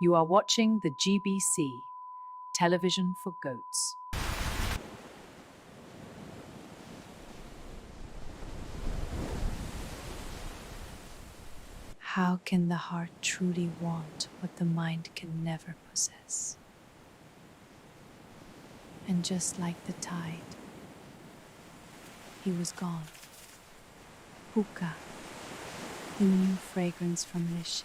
You are watching the GBC, Television for Goats. How can the heart truly want what the mind can never possess? And just like the tide, he was gone. Puka, the new fragrance from Lishe.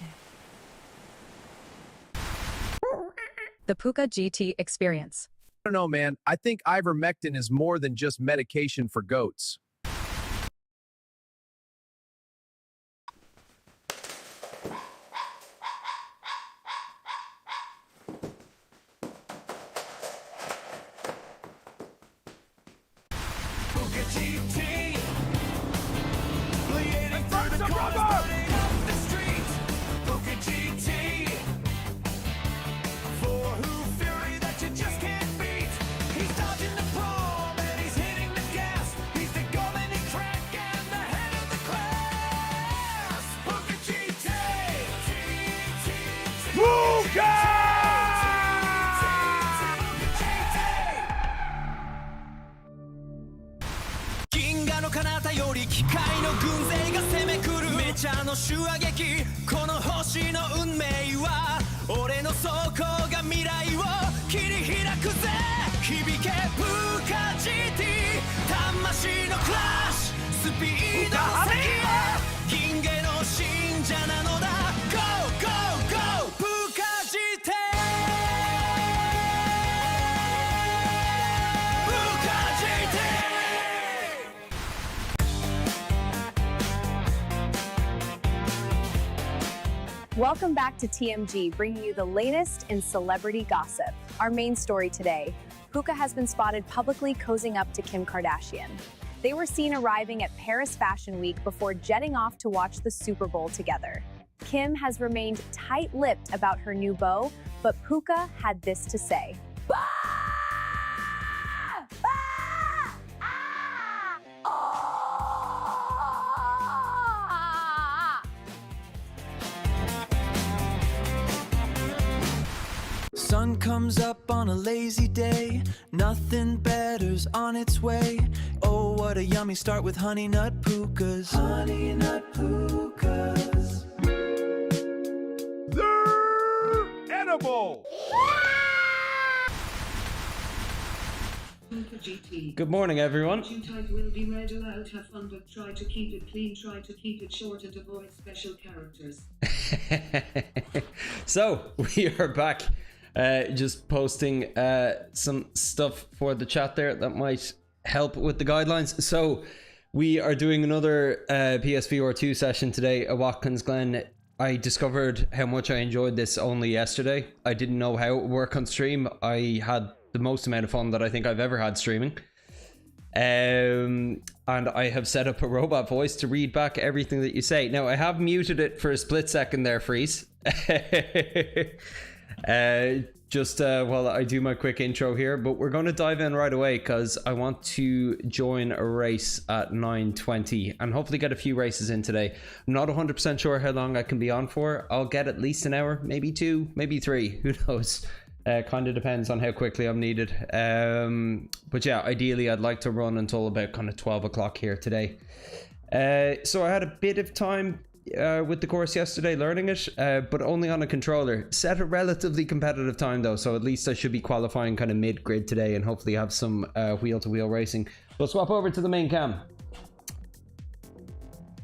The Puka GT experience. I don't know, man. I think ivermectin is more than just medication for goats. Puka GT, bleeding through the corners, burning up the streets. Puka GT, for who fury that you just can't beat. He's dodging the palm and he's hitting the gas. He's the golden track and the head of the class. Puka GT, Puka! 銀河の彼方より機械の軍勢が攻め来るメチャーの手話劇この星の運命は俺の走行が未来を切り開くぜ響けプーカ GT 魂のクラッシュスピードの先へ銀河の信者なのだ Go Go Go プーカ GT プーカ GT Welcome back to TMG, bringing you the latest in celebrity gossip. Our main story today, Puka has been spotted publicly cozying up to Kim Kardashian. They were seen arriving at Paris Fashion Week before jetting off to watch the Super Bowl together. Kim has remained tight-lipped about her new beau, but Puka had this to say. Sun comes up on a lazy day, nothing better's on its way. Oh, what a yummy start with honey nut pukas. Honey nut pukas. They're edible! Good morning, everyone. Type will be read aloud. Have fun, but try to keep it clean. Try to keep it short and avoid special characters. So we are back, just posting some stuff for the chat there that might help with the guidelines. So we are doing another PSVR2 session today at Watkins Glen. I discovered how much I enjoyed this only yesterday. I didn't know how it would work on stream. I had the most amount of fun that I think I've ever had streaming. And I have set up a robot voice to read back everything that you say. Now, I have muted it for a split second there, Freeze. Just while I do my quick intro here, but we're going to dive in right away because I want to join a race at 9:20 and hopefully get a few races in today. I'm not 100% sure how long I can be on for. I'll get at least an hour, maybe 2, maybe 3, who knows. Kind of depends on how quickly I'm needed. But yeah, ideally I'd like to run until about kind of 12 o'clock here today. So I had a bit of time with the course yesterday learning it, but only on a controller. Set a relatively competitive time though, so at least I should be qualifying kind of mid-grid today and hopefully have some wheel-to-wheel racing. We'll swap over to the main cam.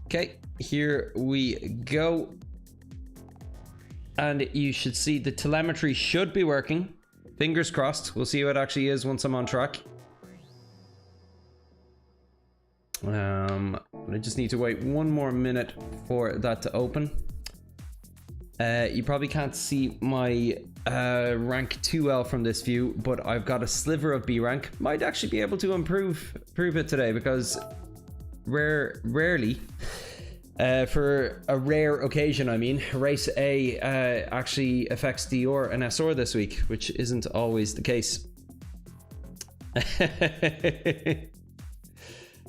Okay, here we go. And you should see the telemetry should be working. Fingers crossed. We'll see how it actually is once I'm on track. I just need to wait one more minute for that to open. You probably can't see my rank too well from this view, but I've got a sliver of B rank. Might actually be able to improve it today because rarely. For a rare occasion, I mean, race A actually affects Dior and SR this week, which isn't always the case.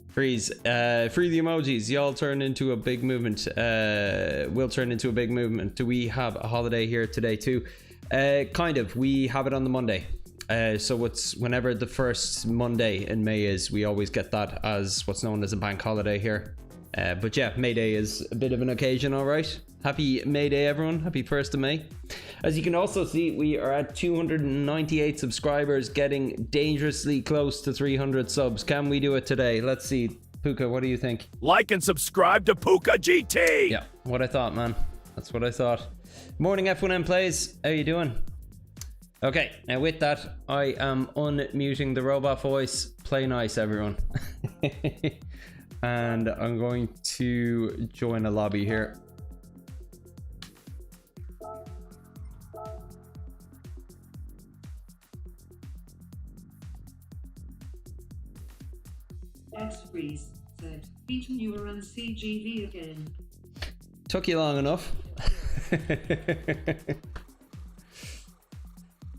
Freeze. Free the emojis. Y'all turn into a big movement. Will turn into a big movement. Do we have a holiday here today too? Kind of. We have it on the Monday. So it's whenever the first Monday in May is, we always get that as what's known as a bank holiday here. But yeah, May Day is a bit of an occasion, all right. Happy May Day, everyone. Happy 1st of May. As you can also see, we are at 298 subscribers, getting dangerously close to 300 subs. Can we do it today? Let's see. Puka, what do you think? Like and subscribe to Puka GT. Yeah, what I thought, man. That's what I thought. Morning, F1M Plays. How you doing? Okay, now with that, I am unmuting the robot voice. Play nice, everyone. And I'm going to join a lobby here. X-Freeze said, beaten you around CGV again. Took you long enough.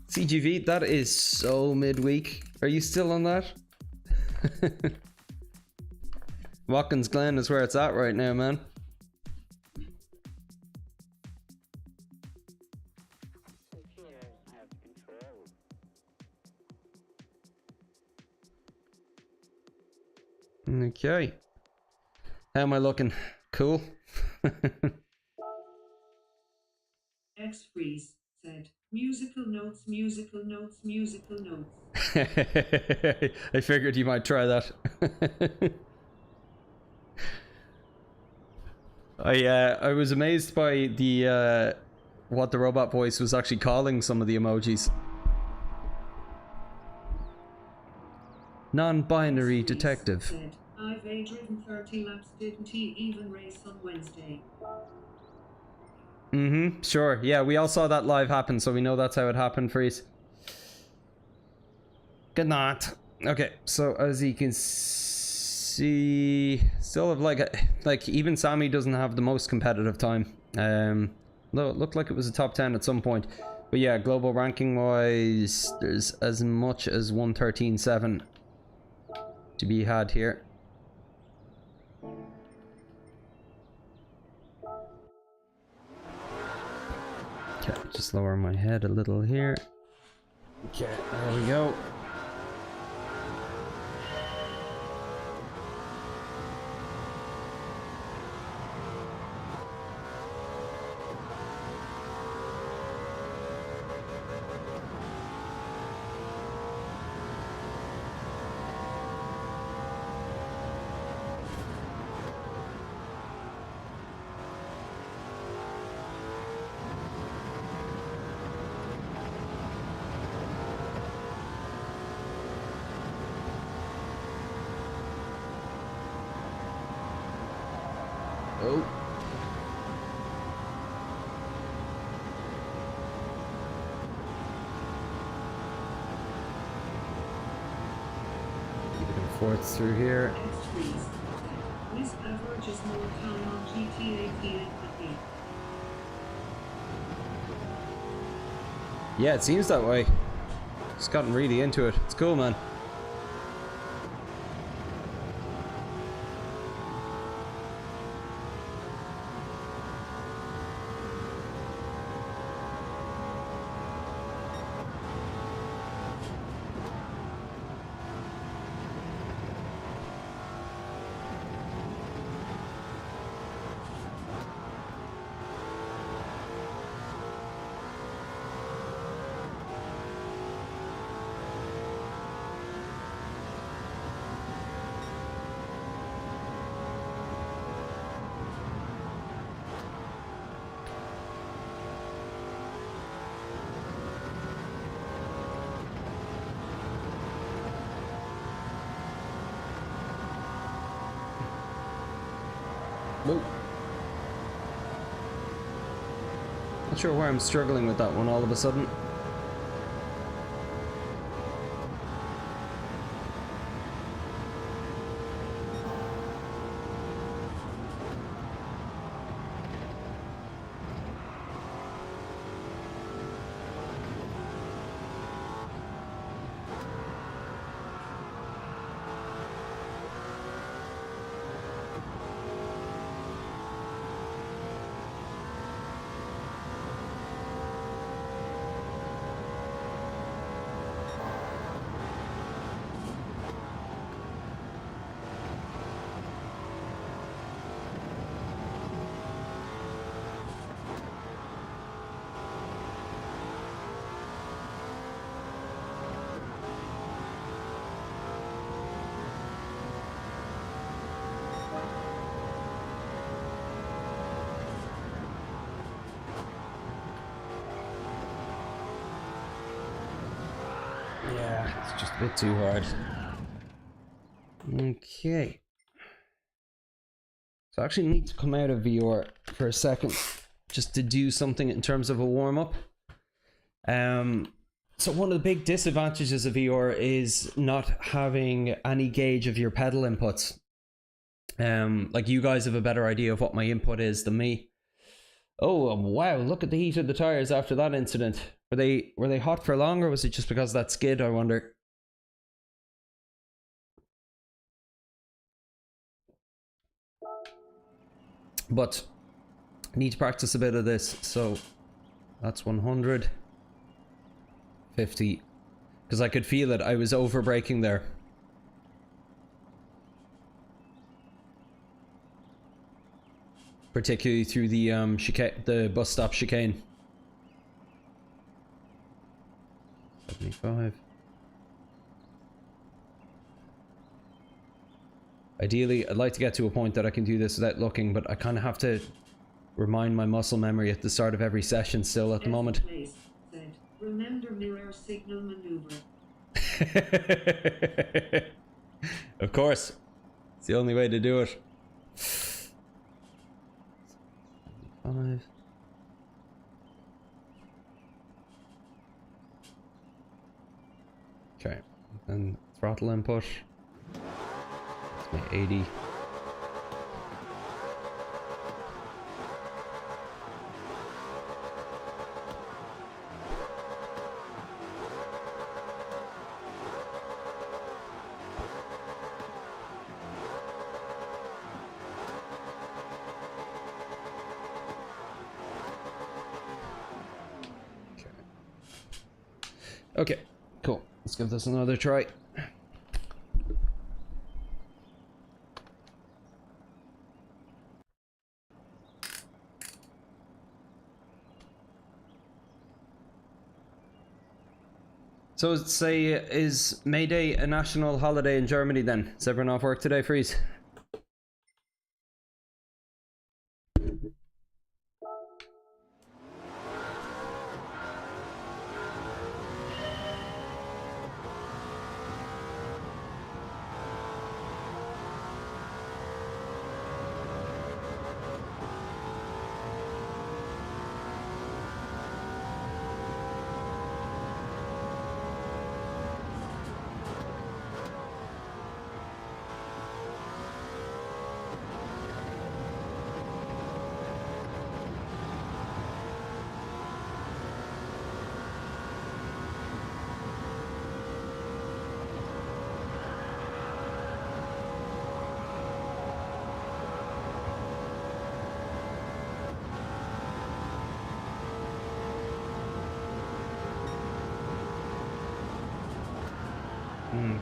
CGV, that is so midweek. Are you still on that? Watkins Glen is where it's at right now, man. Okay. How am I looking? Cool. X-Freeze said, musical notes, musical notes, musical notes. I figured you might try that. I was amazed by the what the robot voice was actually calling some of the emojis. Non-binary detective. Said, I've driven 30 laps, didn't he even race on Wednesday? Mm-hmm, sure. Yeah, we all saw that live happen, so we know that's how it happened, Freeze. Good night. Okay, so as you can see, still have like even Sammy doesn't have the most competitive time. Though it looked like it was a top 10 at some point. But yeah, global ranking wise, there's as much as 113.7 to be had here. Okay, just lower my head a little here. Okay, there we go. Oh. Keeping fourths through here. X-Freeze said, this average is more time on GTA than Yeah, it seems that way. Just gotten really into it. It's cool, man. Whoa. Not sure why I'm struggling with that one all of a sudden. Yeah, it's just a bit too hard. Okay. So I actually need to come out of VR for a second just to do something in terms of a warm-up. So one of the big disadvantages of VR is not having any gauge of your pedal inputs. Like, you guys have a better idea of what my input is than me. Oh wow, look at the heat of the tires after that incident. Were they hot for long, or was it just because of that skid, I wonder? But I need to practice a bit of this. So that's 100. 50, because I could feel it. I was over braking there. Particularly through the the bus stop chicane. 75. Ideally, I'd like to get to a point that I can do this without looking, but I kind of have to remind my muscle memory at the start of every session still at the moment. Remember mirror signal maneuver. Of course. It's the only way to do it. 5. Okay. And throttle input. It's my 80. Okay, cool. Let's give this another try. So say, is May Day a national holiday in Germany then? Is everyone off work today, Freeze?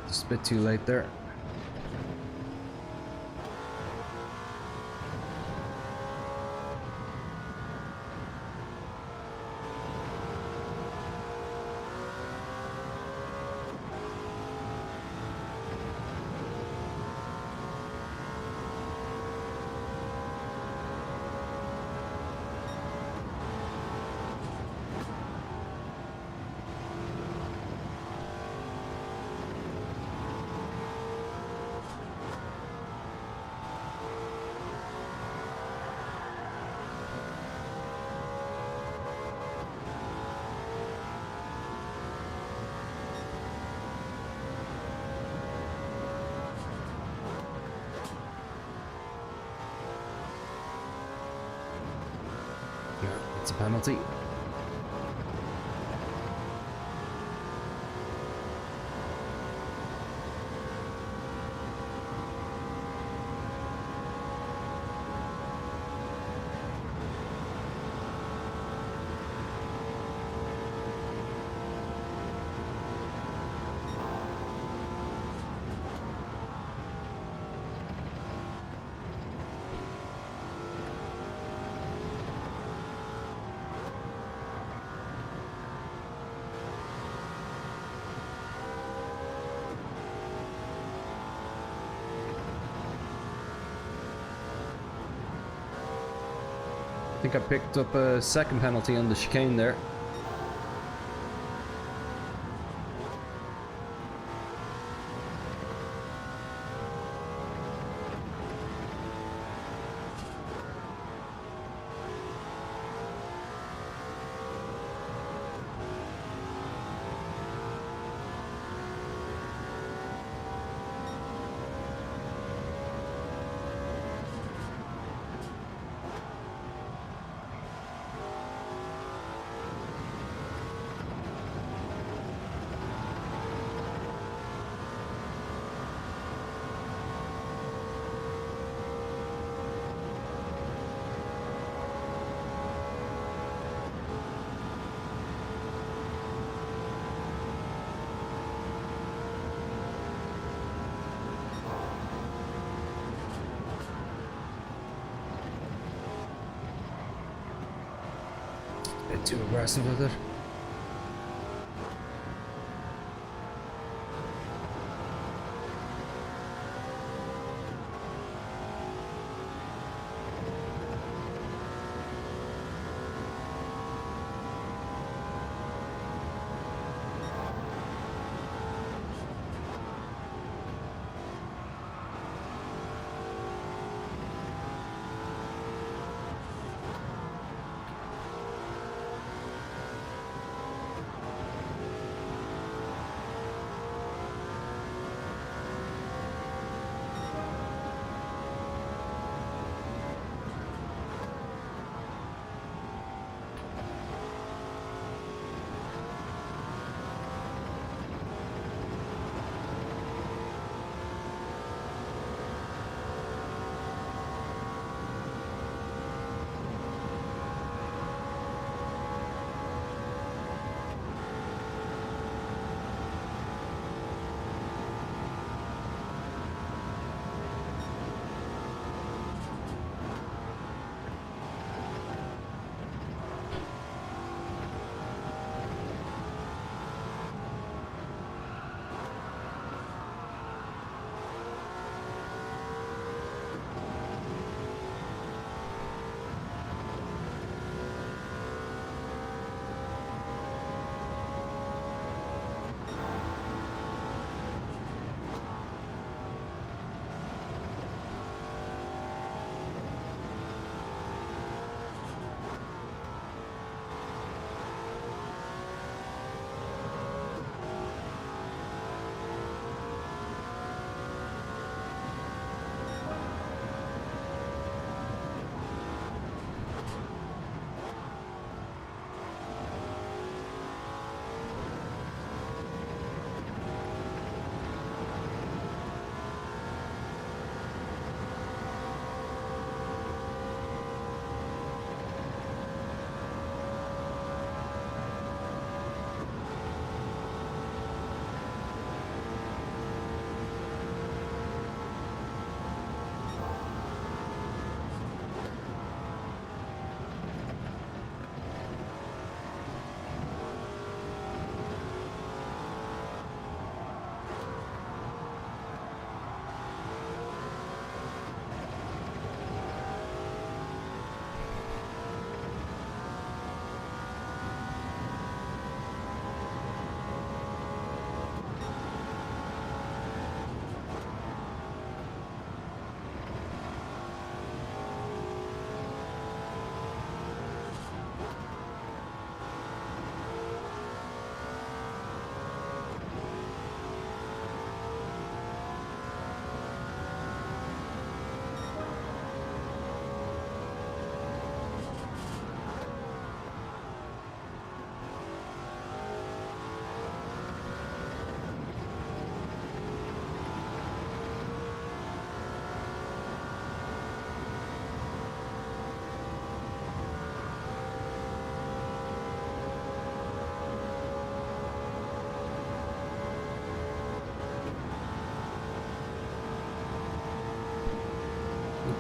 Just a bit too late there. It's a penalty. I think I picked up a second penalty on the chicane there. Bit too aggressive with it.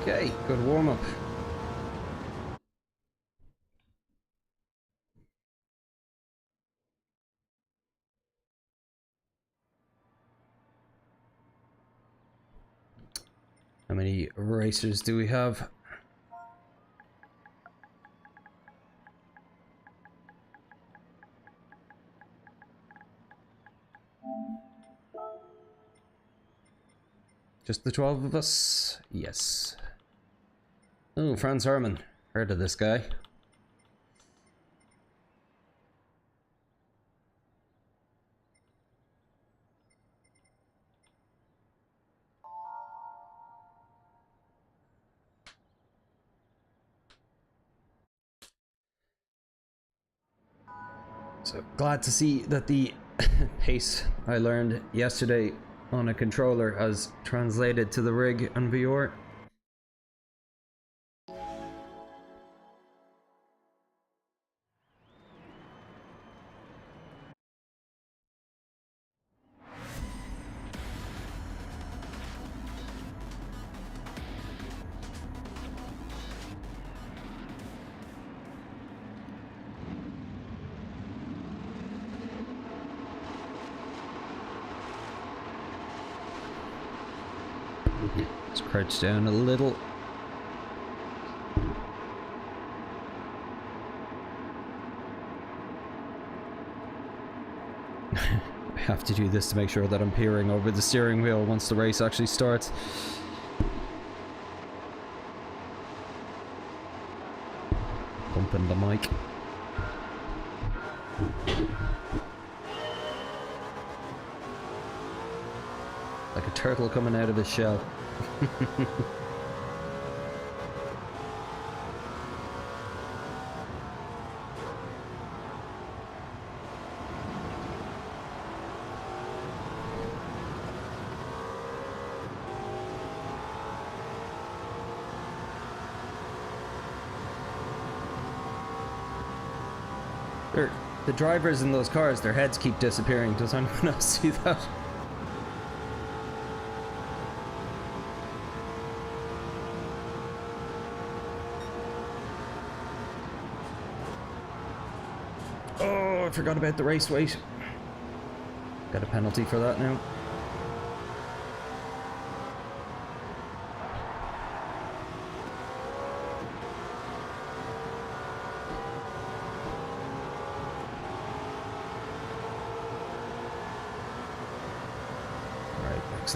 Okay, good warm up. How many racers do we have? Just the 12 of us? Yes. Oh, Franz Hermann. Heard of this guy. So glad to see that the pace I learned yesterday on a controller has translated to the rig and VR. Let's crouch down a little. I have to do this to make sure that I'm peering over the steering wheel once the race actually starts. Bumping the mic. Like a turtle coming out of his shell. The drivers in those cars, their heads keep disappearing. Does anyone else see that? Oh, I forgot about the race weight. Got a penalty for that now.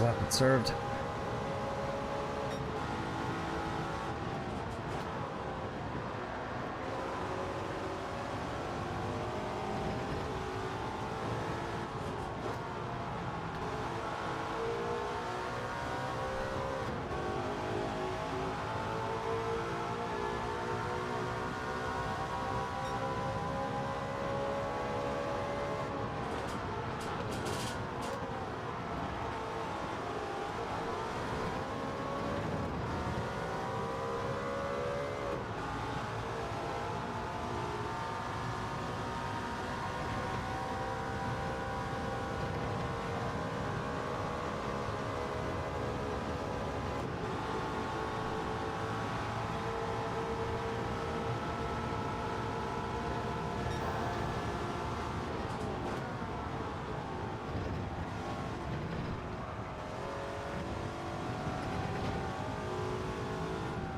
Lap it served.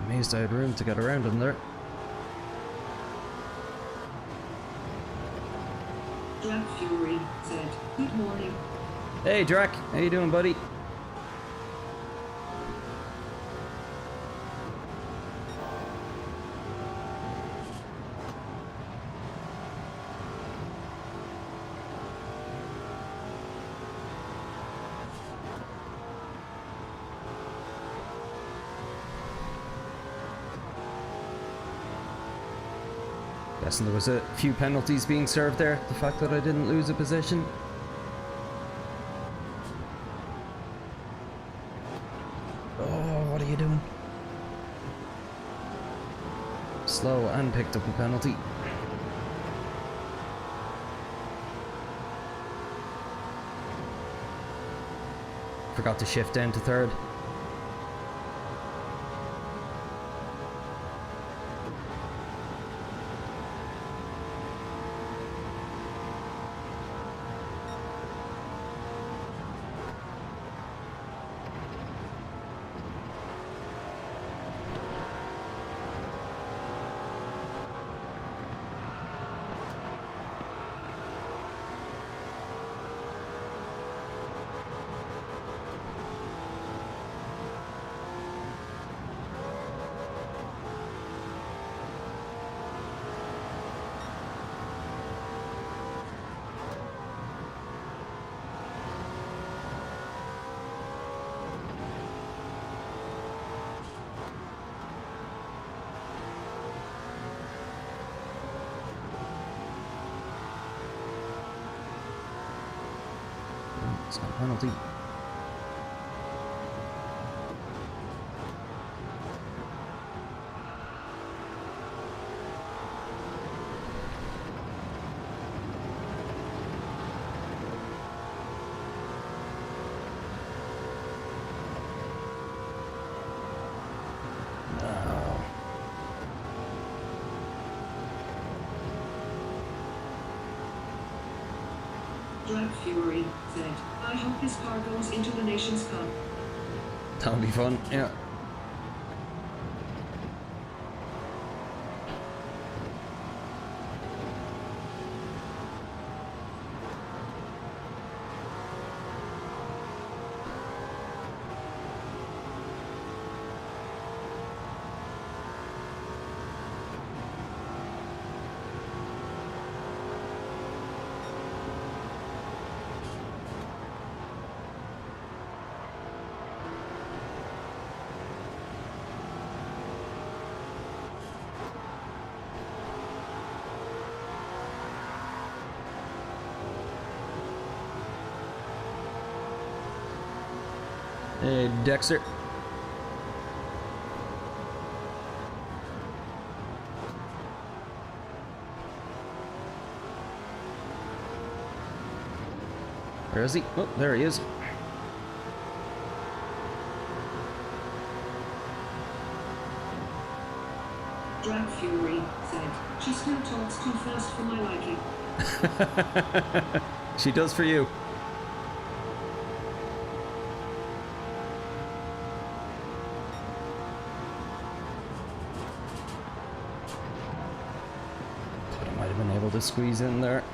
Amazed I had room to get around in there. Jack Fury said, "Good morning." Hey Drac, how you doing, buddy? Guessing there was a few penalties being served there. The fact that I didn't lose a position. Oh, what are you doing? Slow and picked up a penalty. Forgot to shift down to third. It's not a penalty. Drag Fury said, "I hope his car goes into the Nations Cup." That would be fun, yeah. Hey, Dexter. Where is he? Oh, there he is. Drag Fury said, she still talks too fast for my liking. She does for you. To squeeze in there.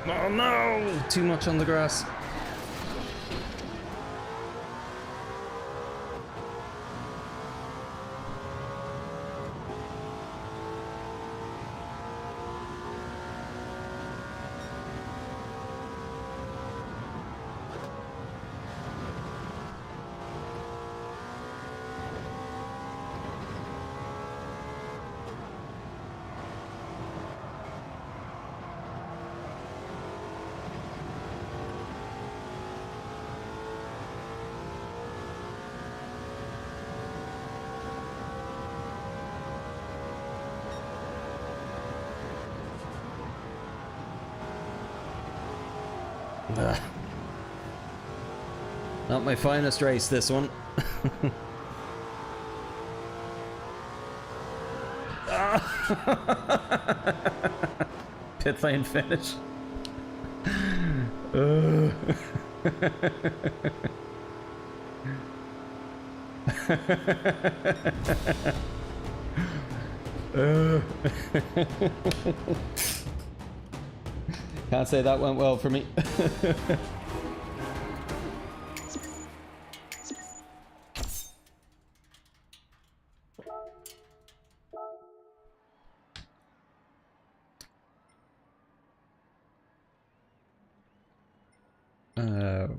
Oh no! Too much on the grass. Not my finest race, this one. Pit lane finish. Can't say that went well for me.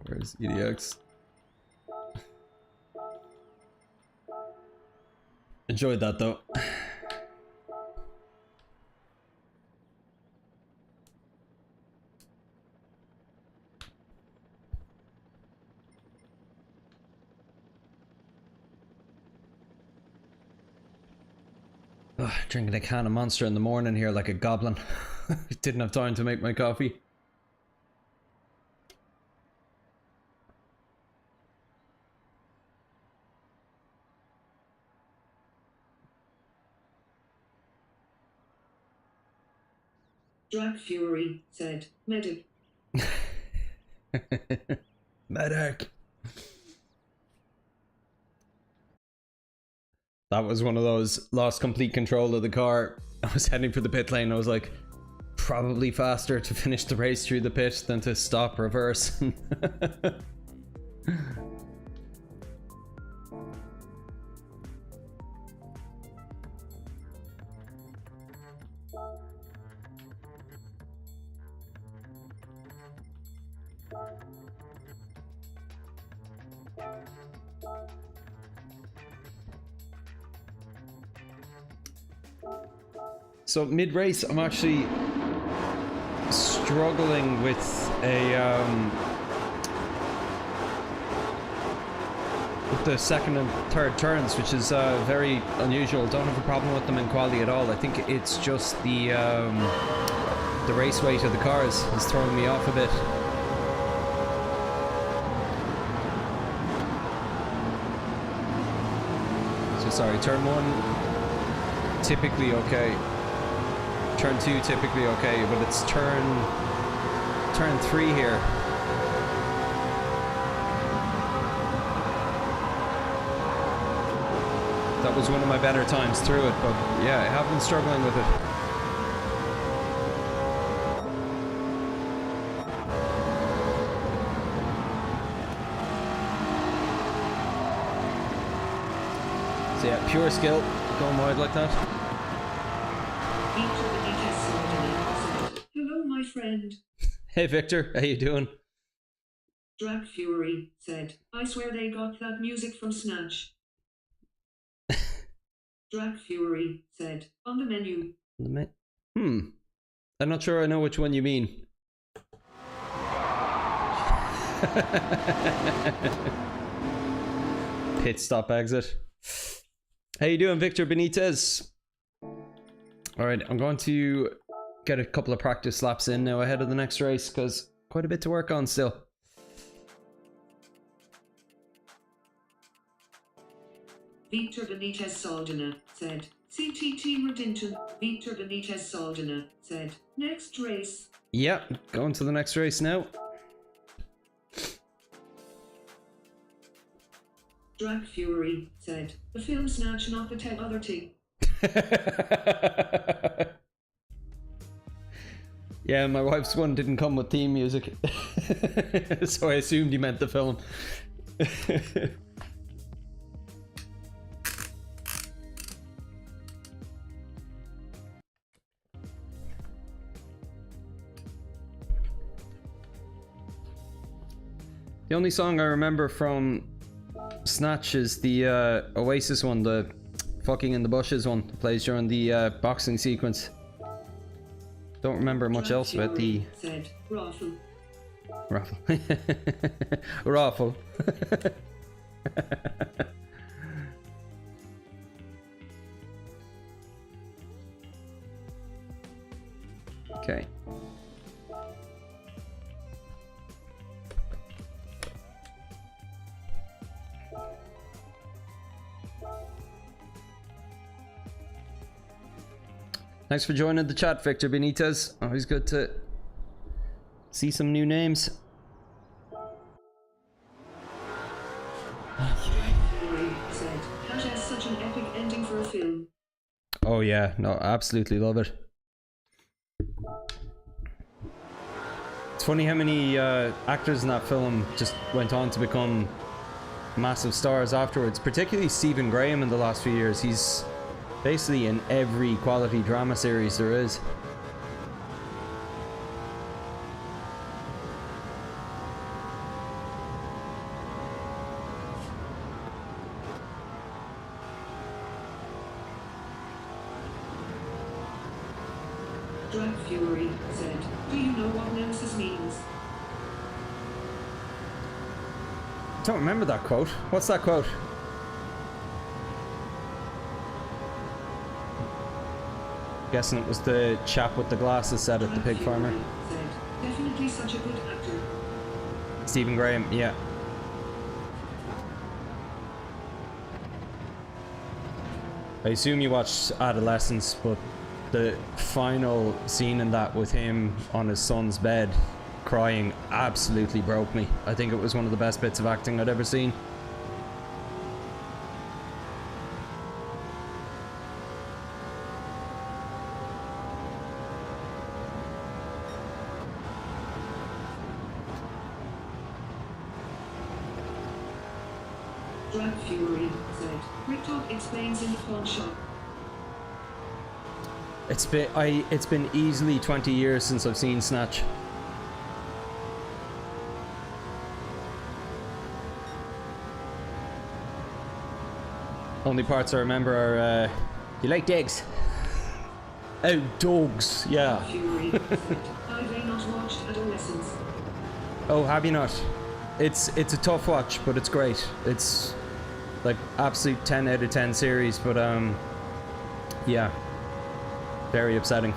Where's EDX? Enjoyed that though. Ugh, drinking a can of Monster in the morning here like a goblin. Didn't have time to make my coffee. Drag Fury said, medic. Medic. That was one of those lost complete control of the car. I was heading for the pit lane. I was like, probably faster to finish the race through the pit than to stop, reverse. So mid-race, I'm actually struggling with with the second and third turns, which is very unusual. Don't have a problem with them in quality at all. I think it's just the race weight of the cars is throwing me off a bit. So sorry, turn 1 typically okay. Turn 2 typically okay, but it's turn 3 here. That was one of my better times through it, but yeah, I have been struggling with it. So yeah, pure skill, going wide like that. Hello, my friend. Hey Victor, how you doing? Drag Fury said, I swear they got that music from Snatch. Drag Fury said, on the menu. I'm not sure I know which one you mean. Pit stop exit. How you doing, Victor Benitez? Alright, I'm going to get a couple of practice laps in now ahead of the next race, because quite a bit to work on still. Victor Benitez Saldana said, CTT Redington. Victor Benitez Saldana said, next race. Yeah, going to the next race now. Drag Fury said, the film Snatch, not the other thing. Yeah, my wife's one didn't come with theme music. So I assumed he meant the film. The only song I remember from Snatch is the Oasis one, the Fucking in the Bushes one, that plays during the boxing sequence. Don't remember much else about the... said, Raffle. Raffle. Raffle. Okay. Thanks for joining the chat, Victor Benitez. Always good to see some new names. Said, that has such an epic ending for a film. Oh yeah, no, absolutely love it. It's funny how many actors in that film just went on to become massive stars afterwards, particularly Stephen Graham in the last few years. He's basically in every quality drama series there is. Drag Fury said, do you know what nemesis means? Don't remember that quote. What's that quote? Guessing it was the chap with the glasses said it, the pig farmer. Said, definitely such a good actor. Stephen Graham, yeah. I assume you watched Adolescence, but the final scene in that with him on his son's bed crying absolutely broke me. I think it was one of the best bits of acting I'd ever seen. Drag Fury said, Rick Talk explains in the pawn shop. It's been easily 20 years since I've seen Snatch. Only parts I remember are, you like digs? Oh, dogs, yeah. Fury said, I've not watched Adolescence. Oh, have you not? It's a tough watch, but it's great. It's like absolute 10 out of 10 series, but yeah, very upsetting.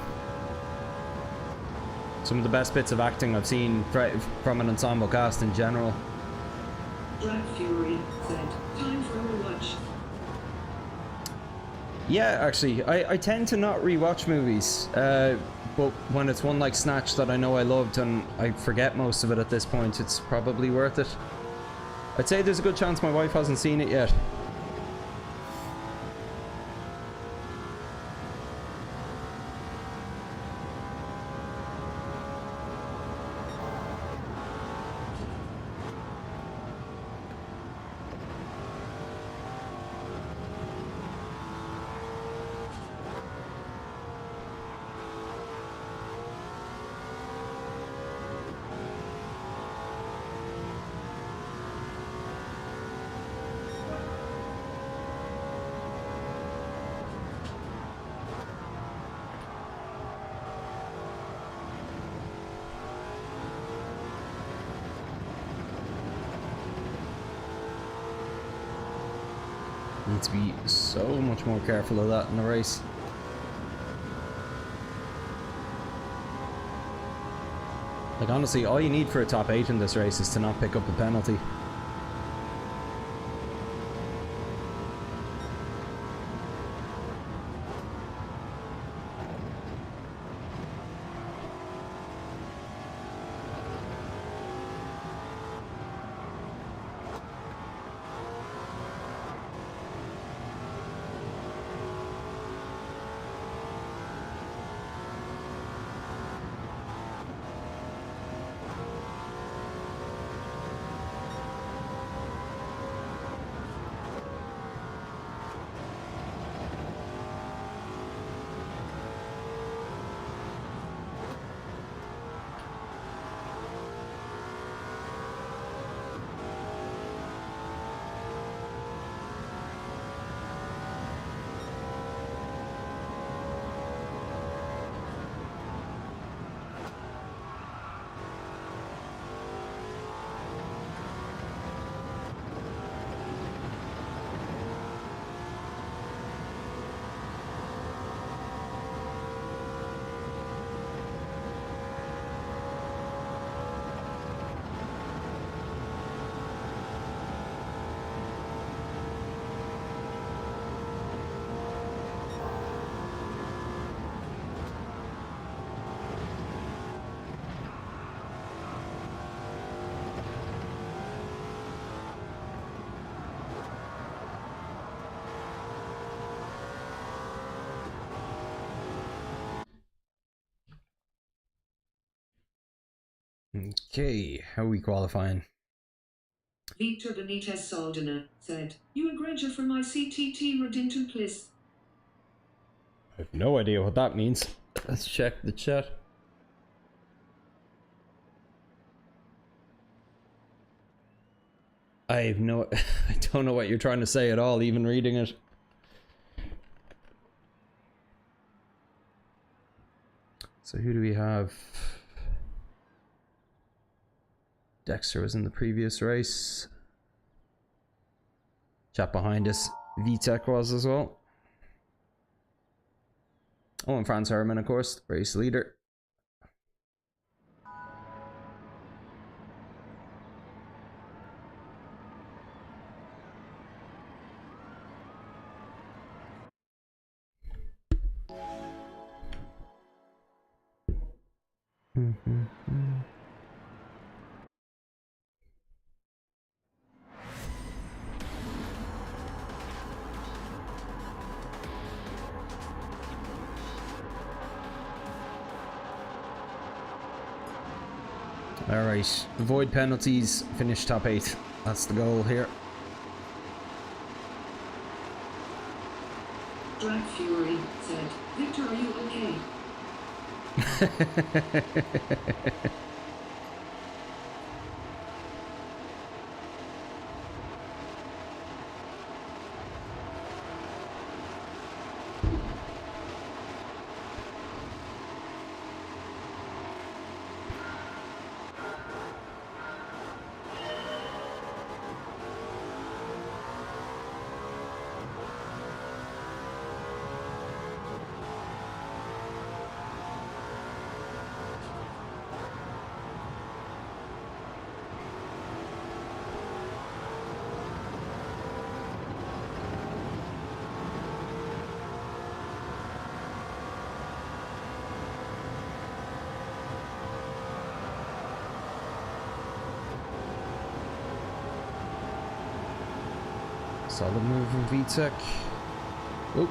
Some of the best bits of acting I've seen from an ensemble cast in general. Drag Fury said, time for a rewatch. Yeah, actually, I tend to not rewatch movies, but when it's one like Snatch that I know I loved and I forget most of it at this point, it's probably worth it. I'd say there's a good chance my wife hasn't seen it yet. Need to be so much more careful of that in the race. Like honestly, all you need for a top 8 in this race is to not pick up a penalty. Okay, how are we qualifying? Victor Benitez Saldana said, you agree for my CTT redemption, please. I have no idea what that means. Let's check the chat. I have no... I don't know what you're trying to say at all, even reading it. So who do we have? Dexter was in the previous race. Chap behind us, VTech was as well. Oh, and Franz Herrmann, of course, race leader. Alright, avoid penalties, finish top 8. That's the goal here. Drag Fury said, Victor, are you okay? Solid move from VTech. Oh.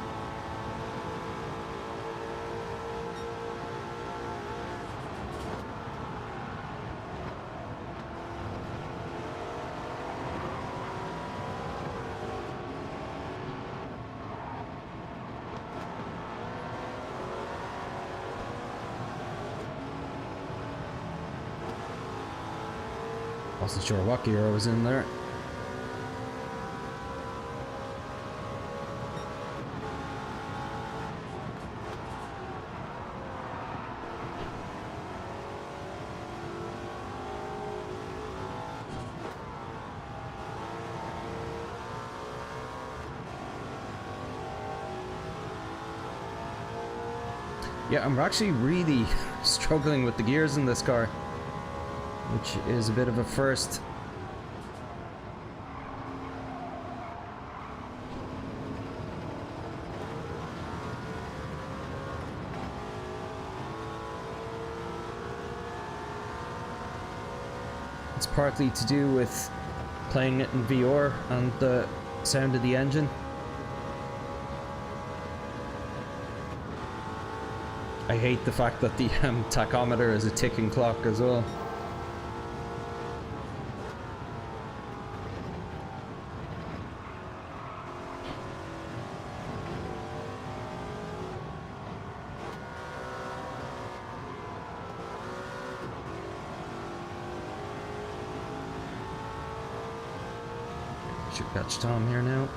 Wasn't sure what gear I was in there. Yeah, I'm actually really struggling with the gears in this car, which is a bit of a first. It's partly to do with playing it in VR and the sound of the engine. I hate the fact that the tachometer is a ticking clock as well. Should catch Tom here now.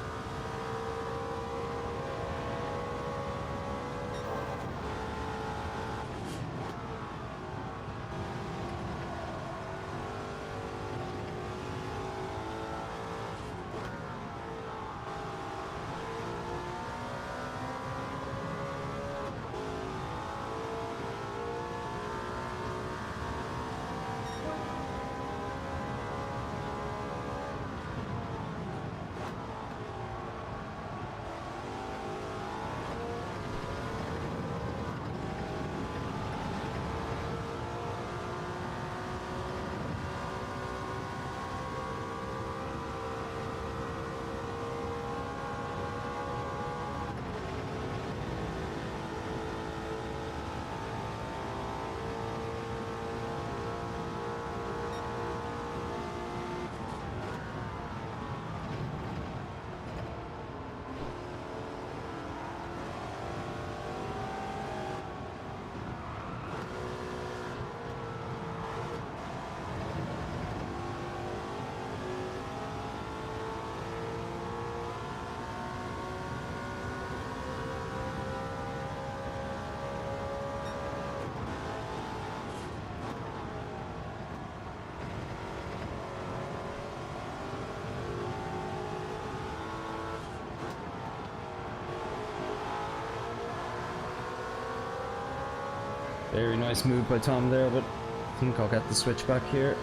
Very nice move by Tom there, but I think I'll get the switch back here.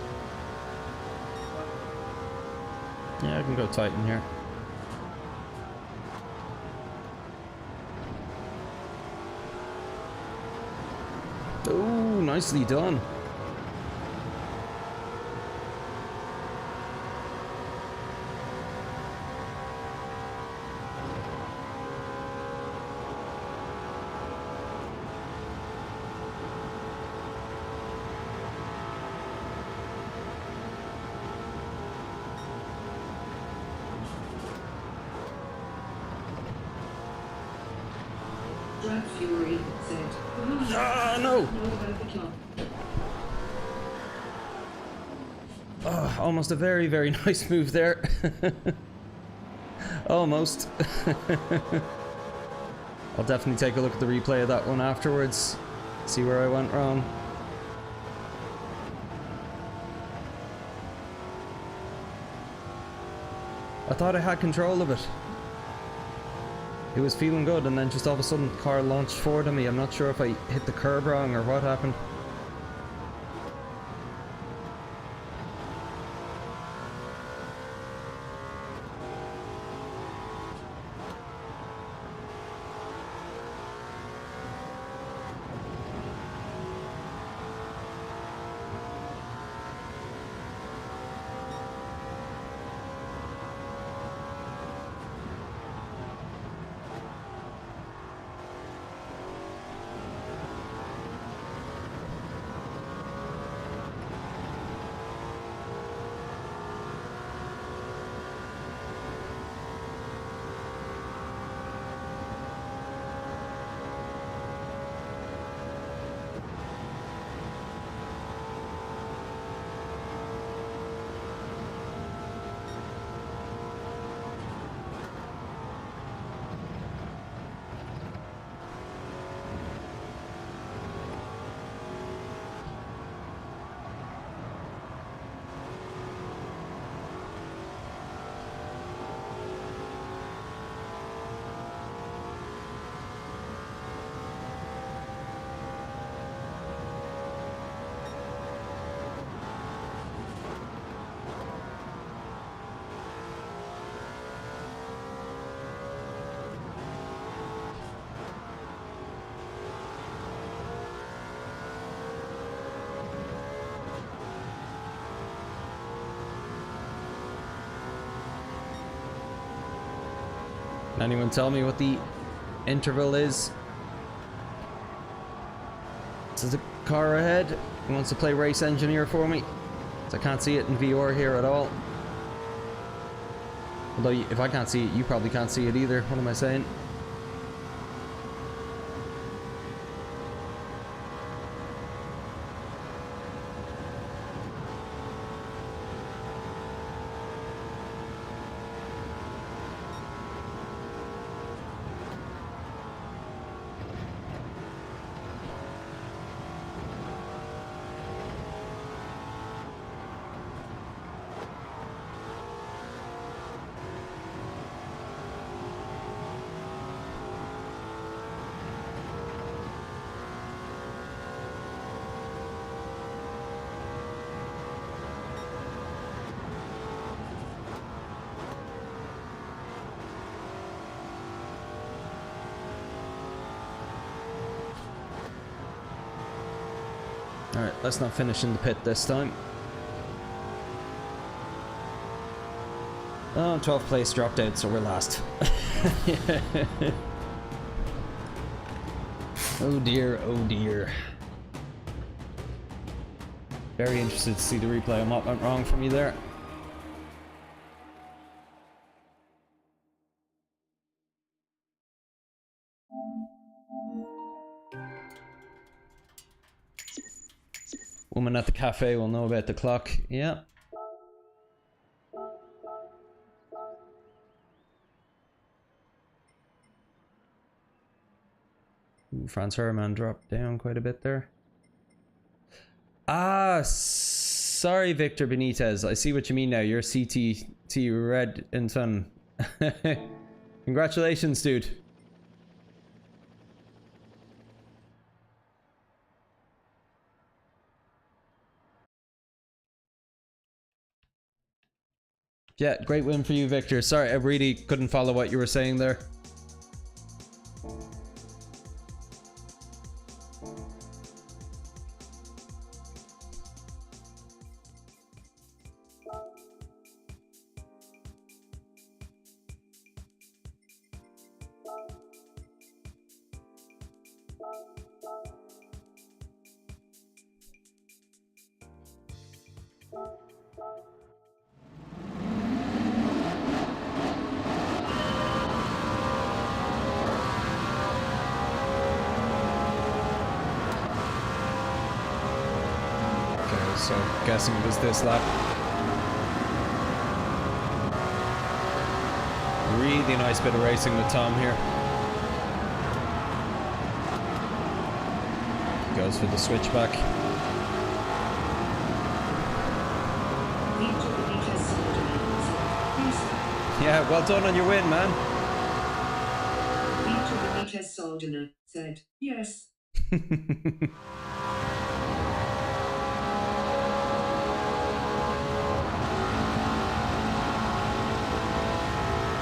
Yeah, I can go Titan here. Oh, nicely done. Drag Fury said, Ah, no! Oh, almost a very, very nice move there. Almost. I'll definitely take a look at the replay of that one afterwards. See where I went wrong. I thought I had control of it. It was feeling good, and then just all of a sudden the car launched forward on me. I'm not sure if I hit the curb wrong or what happened. Can anyone tell me what the interval is? This is the car ahead. He wants to play race engineer for me. So I can't see it in VR here at all. Although if I can't see it, you probably can't see it either. What am I saying? Alright, let's not finish in the pit this time. Oh, 12th place dropped out, so we're last. Oh dear, oh dear. Very interested to see the replay on what went wrong for me there. Woman at the cafe will know about the clock. Yeah. Ooh, Franz Herrmann dropped down quite a bit there. Ah, sorry, Victor Benitez. I see what you mean now. You're CTT Red and Sun. Congratulations, dude. Yeah, great win for you, Victor. Sorry, I really couldn't follow what you were saying there. so guessing it was this lap. Really nice bit of racing with Tom here. Goes for the switchback. Yeah, well done on your win, man. Soldner said, yes.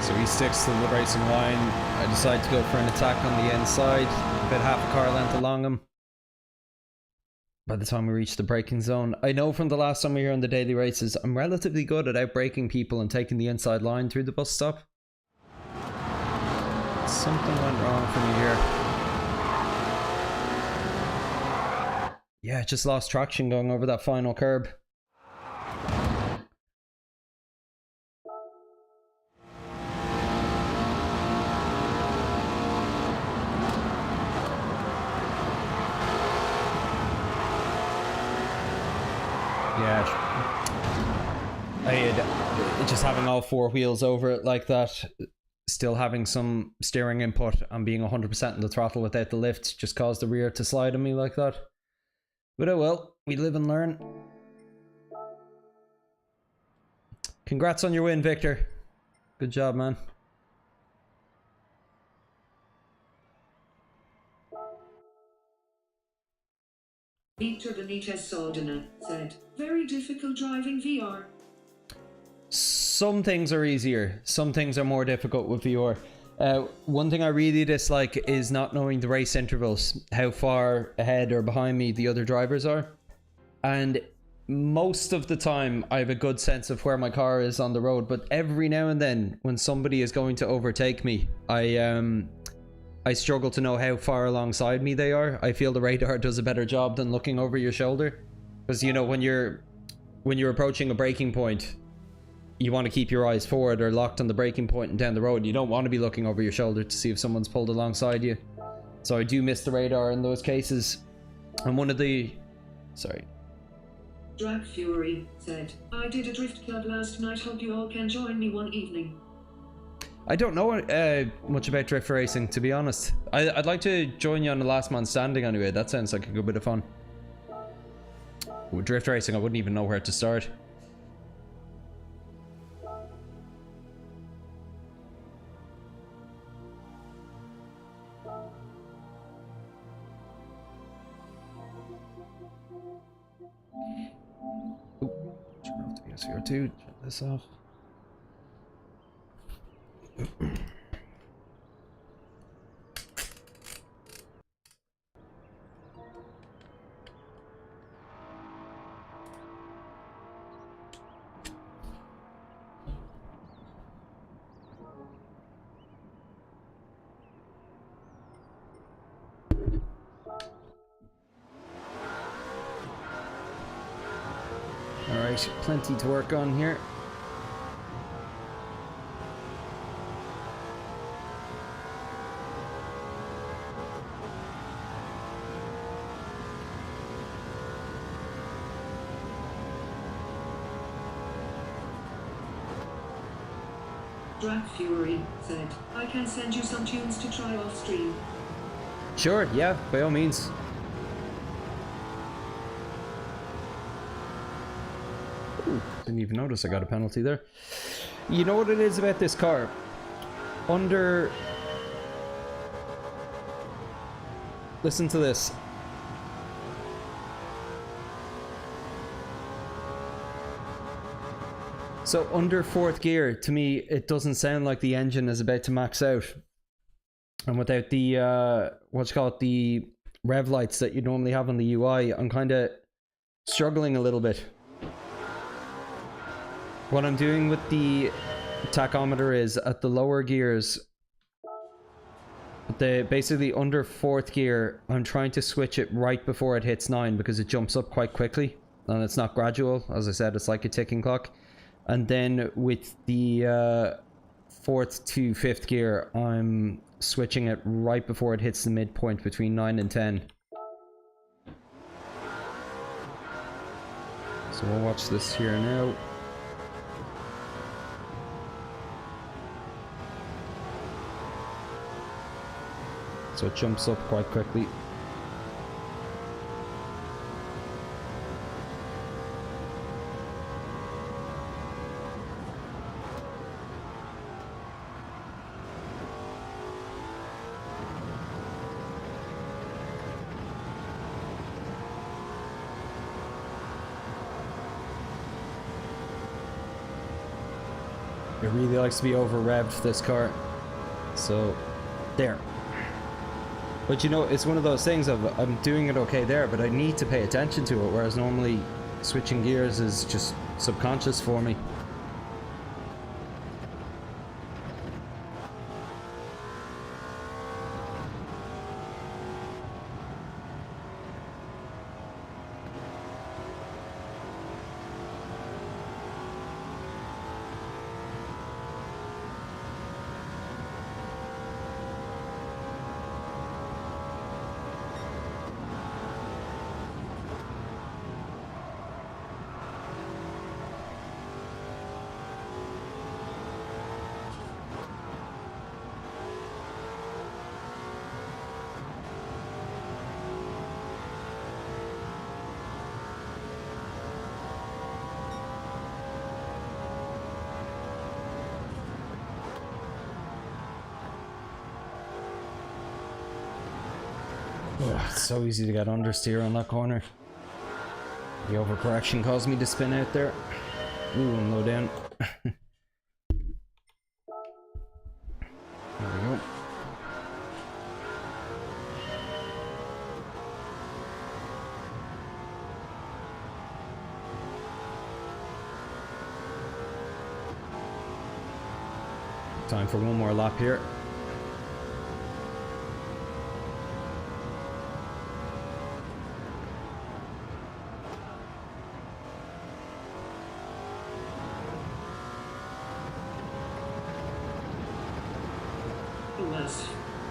So he sticks to the racing line. I decide to go for an attack on the inside, about half a car length along him. By the time we reach the braking zone, I know from the last time we were here on the daily races, I'm relatively good at outbraking people and taking the inside line through the bus stop. Something went wrong for me here. Yeah, just lost traction going over that final curb. Just having all four wheels over it like that, still having some steering input and being 100% in the throttle without the lift just caused the rear to slide on me like that. But oh well, we live and learn. Congrats on your win, Victor. Good job, man. Victor Benitez Soldner said, very difficult driving VR. Some things are easier, some things are more difficult with VR. One thing I really dislike is not knowing the race intervals, how far ahead or behind me the other drivers are. And most of the time I have a good sense of where my car is on the road, but every now and then when somebody is going to overtake me, I struggle to know how far alongside me they are. I feel the radar does a better job than looking over your shoulder. Because, you know, when you're approaching a braking point, you want to keep your eyes forward or locked on the braking point and down the road. You don't want to be looking over your shoulder to see if someone's pulled alongside you. So I do miss the radar in those cases. And one of the... Sorry. Drag Fury said, I did a drift club last night, hope you all can join me one evening. I don't know much about drift racing, to be honest. I'd like to join you on the last man standing anyway. That sounds like a good bit of fun. With drift racing, I wouldn't even know where to start. Turn off the PSVR2, turn this off. Alright, plenty to work on here. Drag Fury said, I can send you some tunes to try off stream. Sure, yeah, by all means. Ooh, didn't even notice I got a penalty there. You know what it is about this car? Listen to this. So under fourth gear, to me, it doesn't sound like the engine is about to max out. And without the, the rev lights that you normally have on the UI, I'm kind of struggling a little bit. What I'm doing with the tachometer is at the lower gears, basically under fourth gear, I'm trying to switch it right before it hits 9 because it jumps up quite quickly and it's not gradual. As I said, it's like a ticking clock. And then with the fourth to fifth gear, I'm switching it right before it hits the midpoint between 9 and 10. So we'll watch this here now. So it jumps up quite quickly. It really likes to be over revved, this car. So, there. But you know, it's one of those things of I'm doing it okay there, but I need to pay attention to it, whereas normally switching gears is just subconscious for me. Oh, it's so easy to get understeer on that corner. The overcorrection caused me to spin out there. Ooh, and low down. There we go. Time for one more lap here.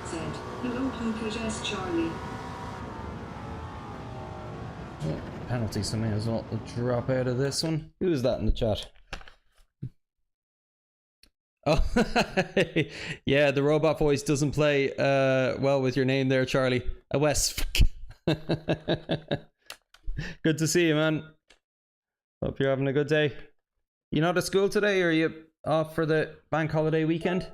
Said, hello Puka Charlie. Oh, penalty, so may as well drop out of this one. Who is that in the chat? Oh, yeah, the robot voice doesn't play well with your name there, Charlie. Wes. Good to see you, man. Hope you're having a good day. You not at school today, or are you off for the bank holiday weekend?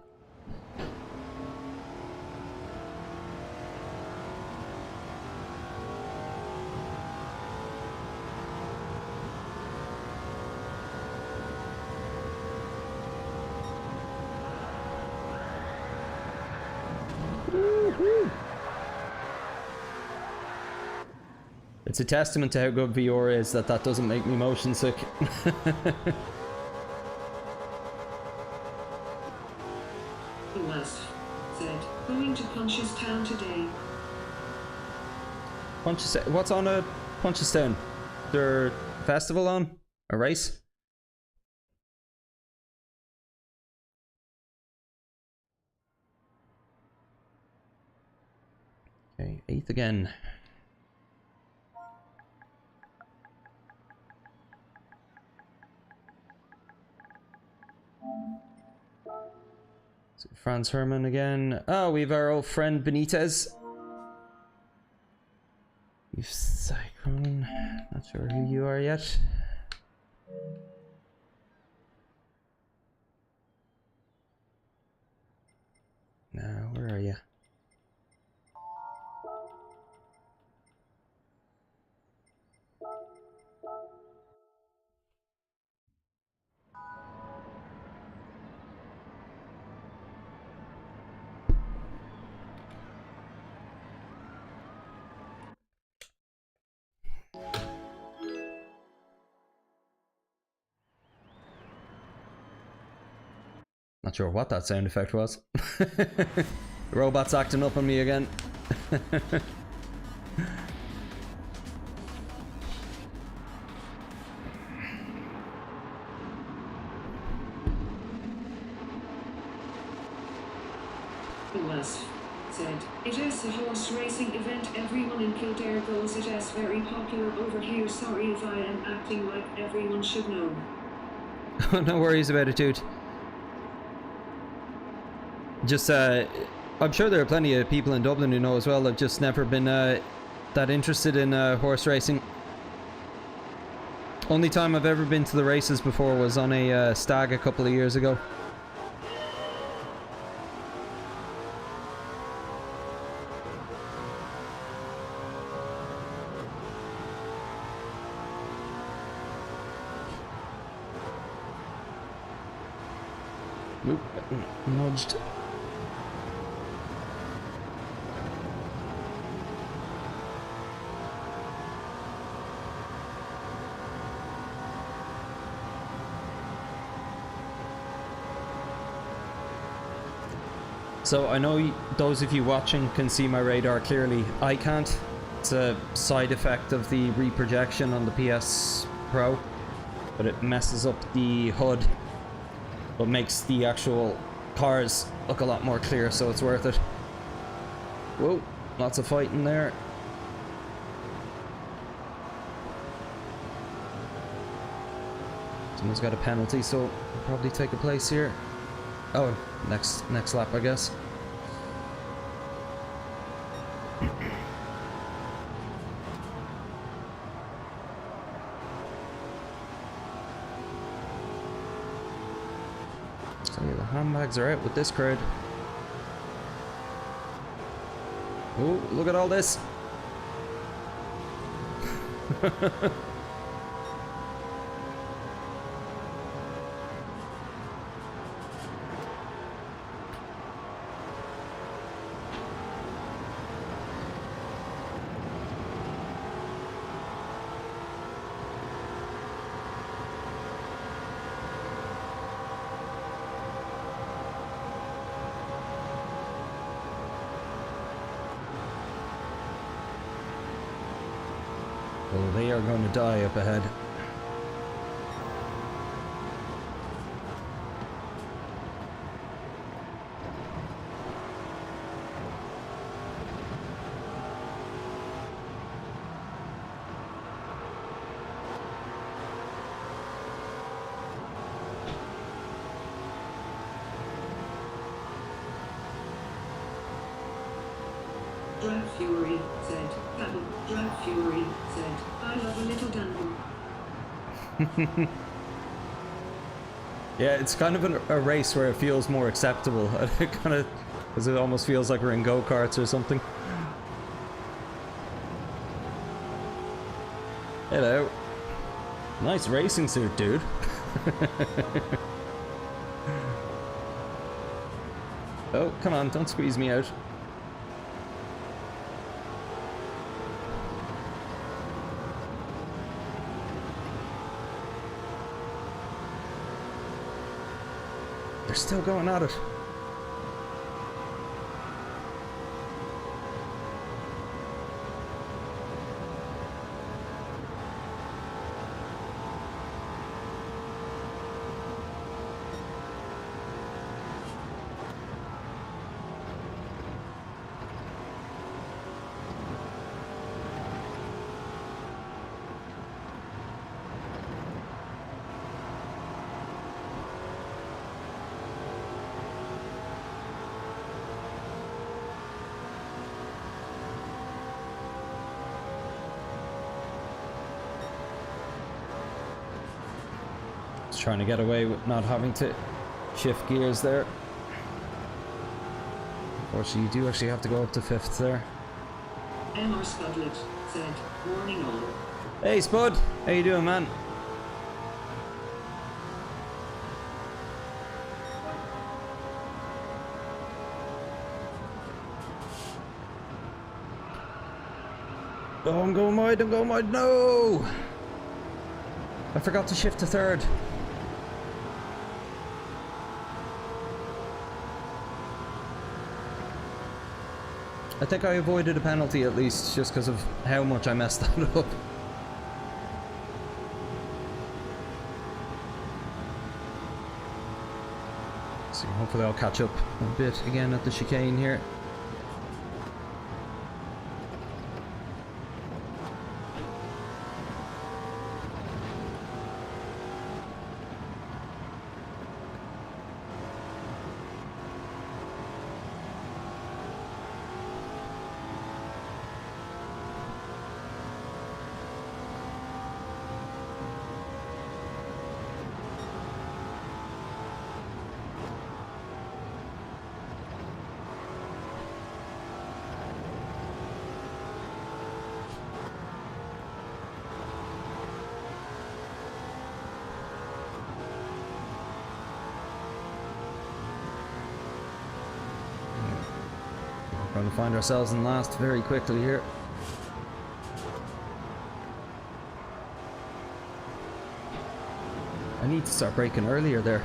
It's a testament to how good VR is that doesn't make me motion sick. West said, going to Punchestown today. Punchestown? What's on a Punchestown? Their festival on? A race? Okay, 8th again. So Franz Hermann again. Oh, we've our old friend Benitez. You've Cyclone. Not sure who you are yet. Now, where are you? Not sure what that sound effect was. The robot's acting up on me again. West said, it is It's a horse racing event. Everyone in Kildare goes. It is very popular over here. Sorry if I am acting like everyone should know. No worries about it, dude. Just, I'm sure there are plenty of people in Dublin who know as well. I've just never been that interested in horse racing. Only time I've ever been to the races before was on a stag a couple of years ago. Oop, nudged. So I know those of you watching can see my radar clearly. I can't. It's a side effect of the reprojection on the PS Pro, but it messes up the HUD, but makes the actual cars look a lot more clear, so it's worth it. Whoa, lots of fighting there. Someone's got a penalty, so we'll probably take a place here. Oh, next lap, I guess. So the handbags are out with this crowd. Oh, look at all this. Well, they are going to die up ahead. Drag Fury said, Pebble. Drag Fury said, I love a little Dunham. Yeah, it's kind of a race where it feels more acceptable. It kind of, because it almost feels like we're in go-karts or something. Hello. Nice racing suit, dude. Oh, come on, don't squeeze me out. They're still going at it. Trying to get away with not having to shift gears there. Unfortunately, you do actually have to go up to 5th there. MR Scudlet said, warning all. Hey Spud, how you doing, man? Oh, I'm going wide, no! I forgot to shift to 3rd. I think I avoided a penalty at least, just because of how much I messed that up. So hopefully I'll catch up a bit again at the chicane here. Going to find ourselves in last very quickly here. I need to start braking earlier there.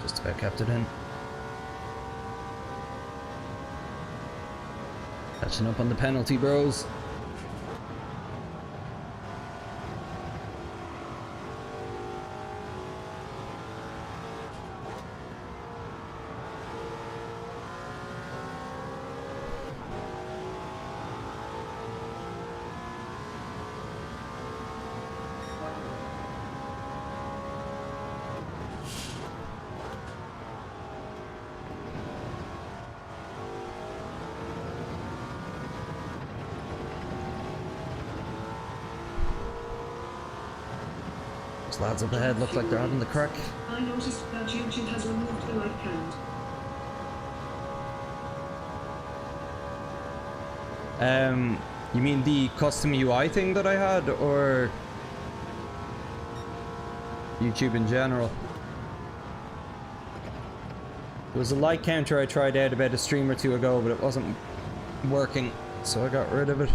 Just about kept it in. Catching up on the penalty, bros. Those lads up ahead look like they're having the crack. I noticed that YouTube has removed the like count. You mean the custom UI thing that I had, or YouTube in general? There was a like counter I tried out about a stream or two ago, but it wasn't working, so I got rid of it.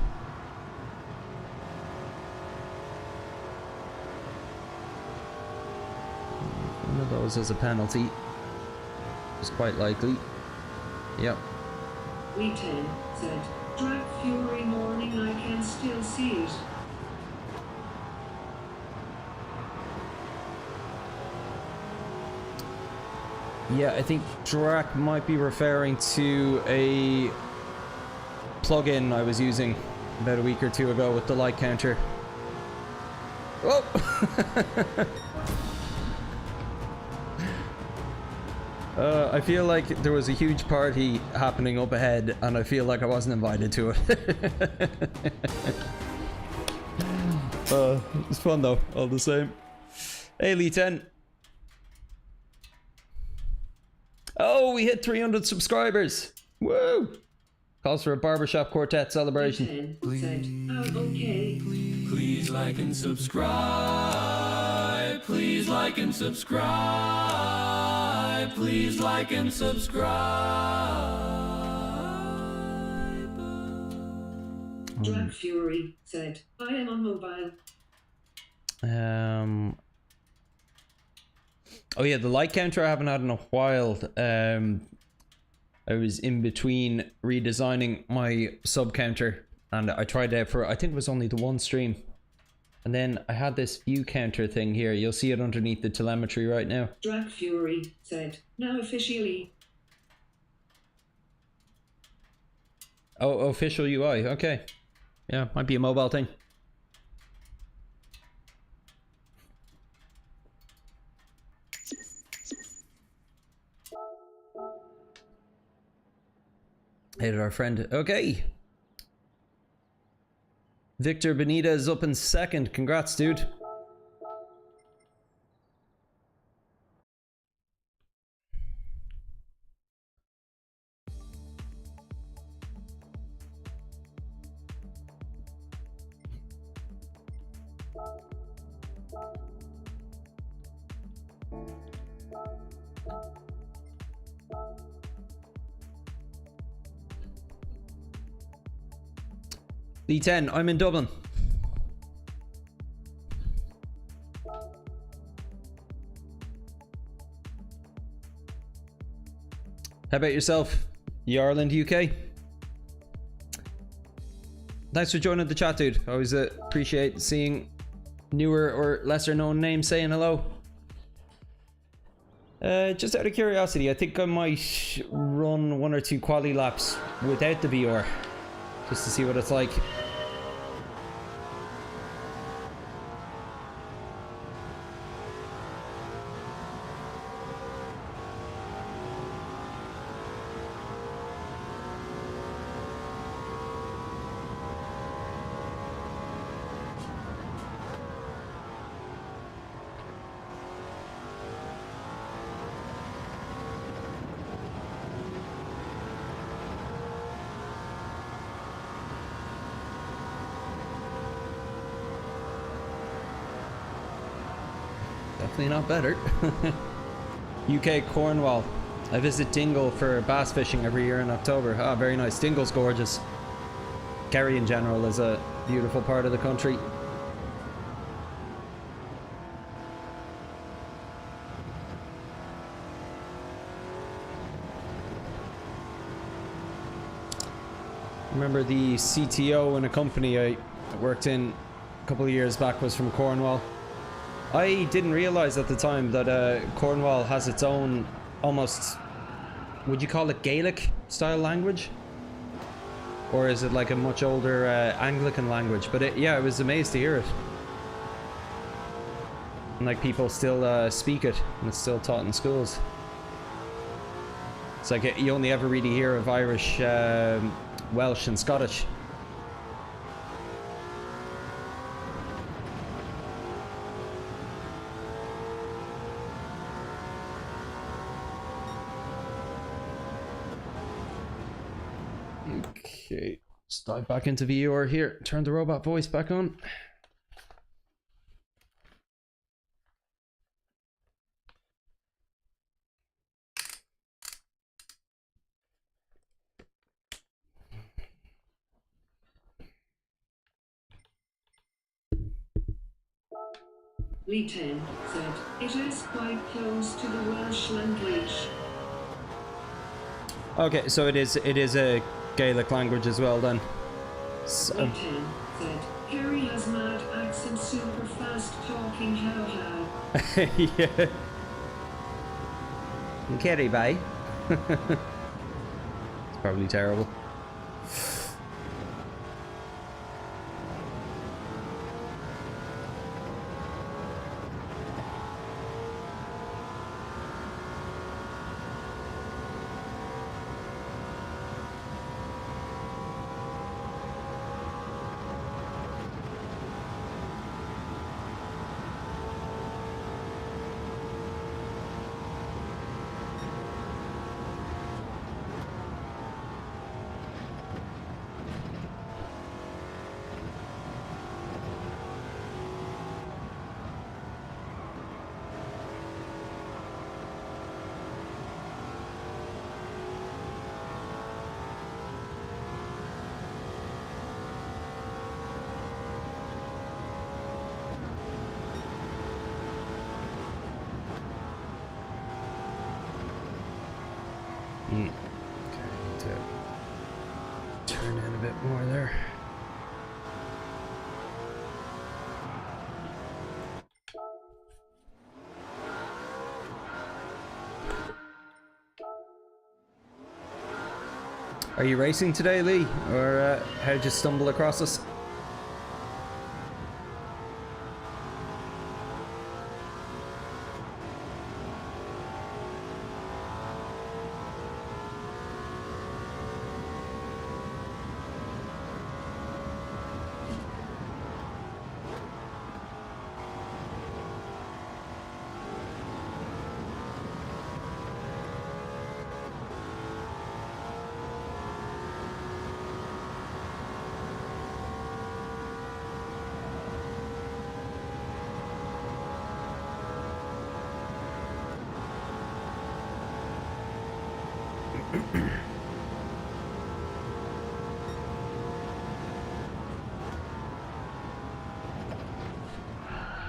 One of those as a penalty. It's quite likely. Yep. Week 10 said, Drag Fury morning, I can still see it. Yeah, I think Drac might be referring to a plugin I was using about a week or two ago with the light counter. Oh! I feel like there was a huge party happening up ahead, and I feel like I wasn't invited to it. It's fun though, all the same. Hey, Lee 10. Oh, we hit 300 subscribers. Woo! Calls for a barbershop quartet celebration. Please like and subscribe. Please like and subscribe. Please like and subscribe. Drag Fury said, I am on mobile. Oh yeah, the light counter I haven't had in a while. I was in between redesigning my sub counter, and I tried it for, I think it was only the one stream. And then I had this view counter thing here. You'll see it underneath the telemetry right now. Drag Fury said, now officially. Oh, official UI. Okay. Yeah, might be a mobile thing. Hey, our friend. Okay. Victor Benitez up in second. Congrats, dude. D10, I'm in Dublin. How about yourself? You Ireland, UK? Thanks for joining the chat, dude. I always appreciate seeing newer or lesser known names saying hello. Just out of curiosity, I think I might run 1 or 2 quali laps without the VR, just to see what it's like. definitely not better. UK Cornwall. I visit Dingle for bass fishing every year in October. Ah, very nice. Dingle's gorgeous. Kerry in general is a beautiful part of the country. Remember the CTO in a company I worked in a couple of years back was from Cornwall. I didn't realize at the time that Cornwall has its own almost, would you call it Gaelic style language? Or is it like a much older Anglican language? But yeah, I was amazed to hear it. And like people still speak it, and it's still taught in schools. It's like you only ever really hear of Irish, Welsh and Scottish. Okay, let's dive back into VR here. Turn the robot voice back on. Lee 10 said, it is quite close to the Welsh language. Okay, so it is a Gaelic language as well then. So, Lee 10 said, Harry has mad accent, super fast talking, how. yeah. Kerry Bay. It's probably terrible. Turn in a bit more there. Are you racing today, Lee? Or how'd you stumble across us?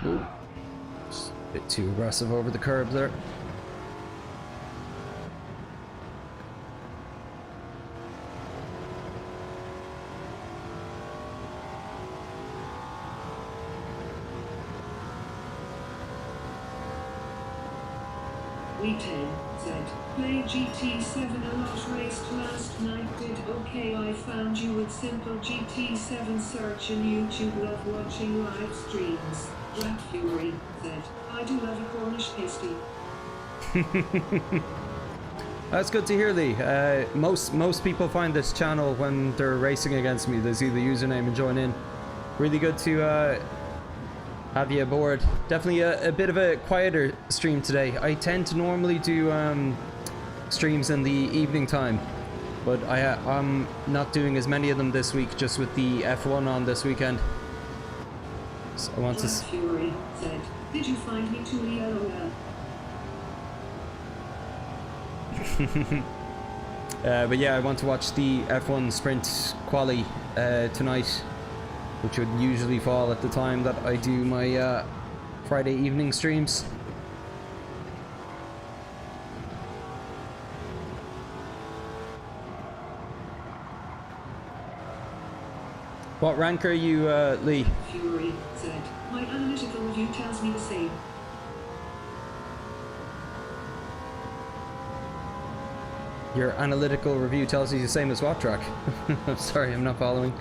Ooh. Just a bit too aggressive over the curb there. Lee 10 said, play GT7 a lot, raced last night, did okay. I found you with simple GT7 search in YouTube, love watching live streams. Black Fury said, I do love a Cornish pasty. That's good to hear, Lee. Most people find this channel when they're racing against me. They see the username and join in. Really good to have you aboard. Definitely a bit of a quieter stream today. I tend to normally do streams in the evening time, but I'm not doing as many of them this week, just with the F1 on this weekend. So I want to. Black Fury said, "Did you find me too LOL?" But yeah, I want to watch the F1 Sprint Quali tonight, which would usually fall at the time that I do my Friday evening streams. What rank are you, Lee? Fury said, "My analytical review tells me the same." Your analytical review tells you the same as what track? I'm sorry, I'm not following.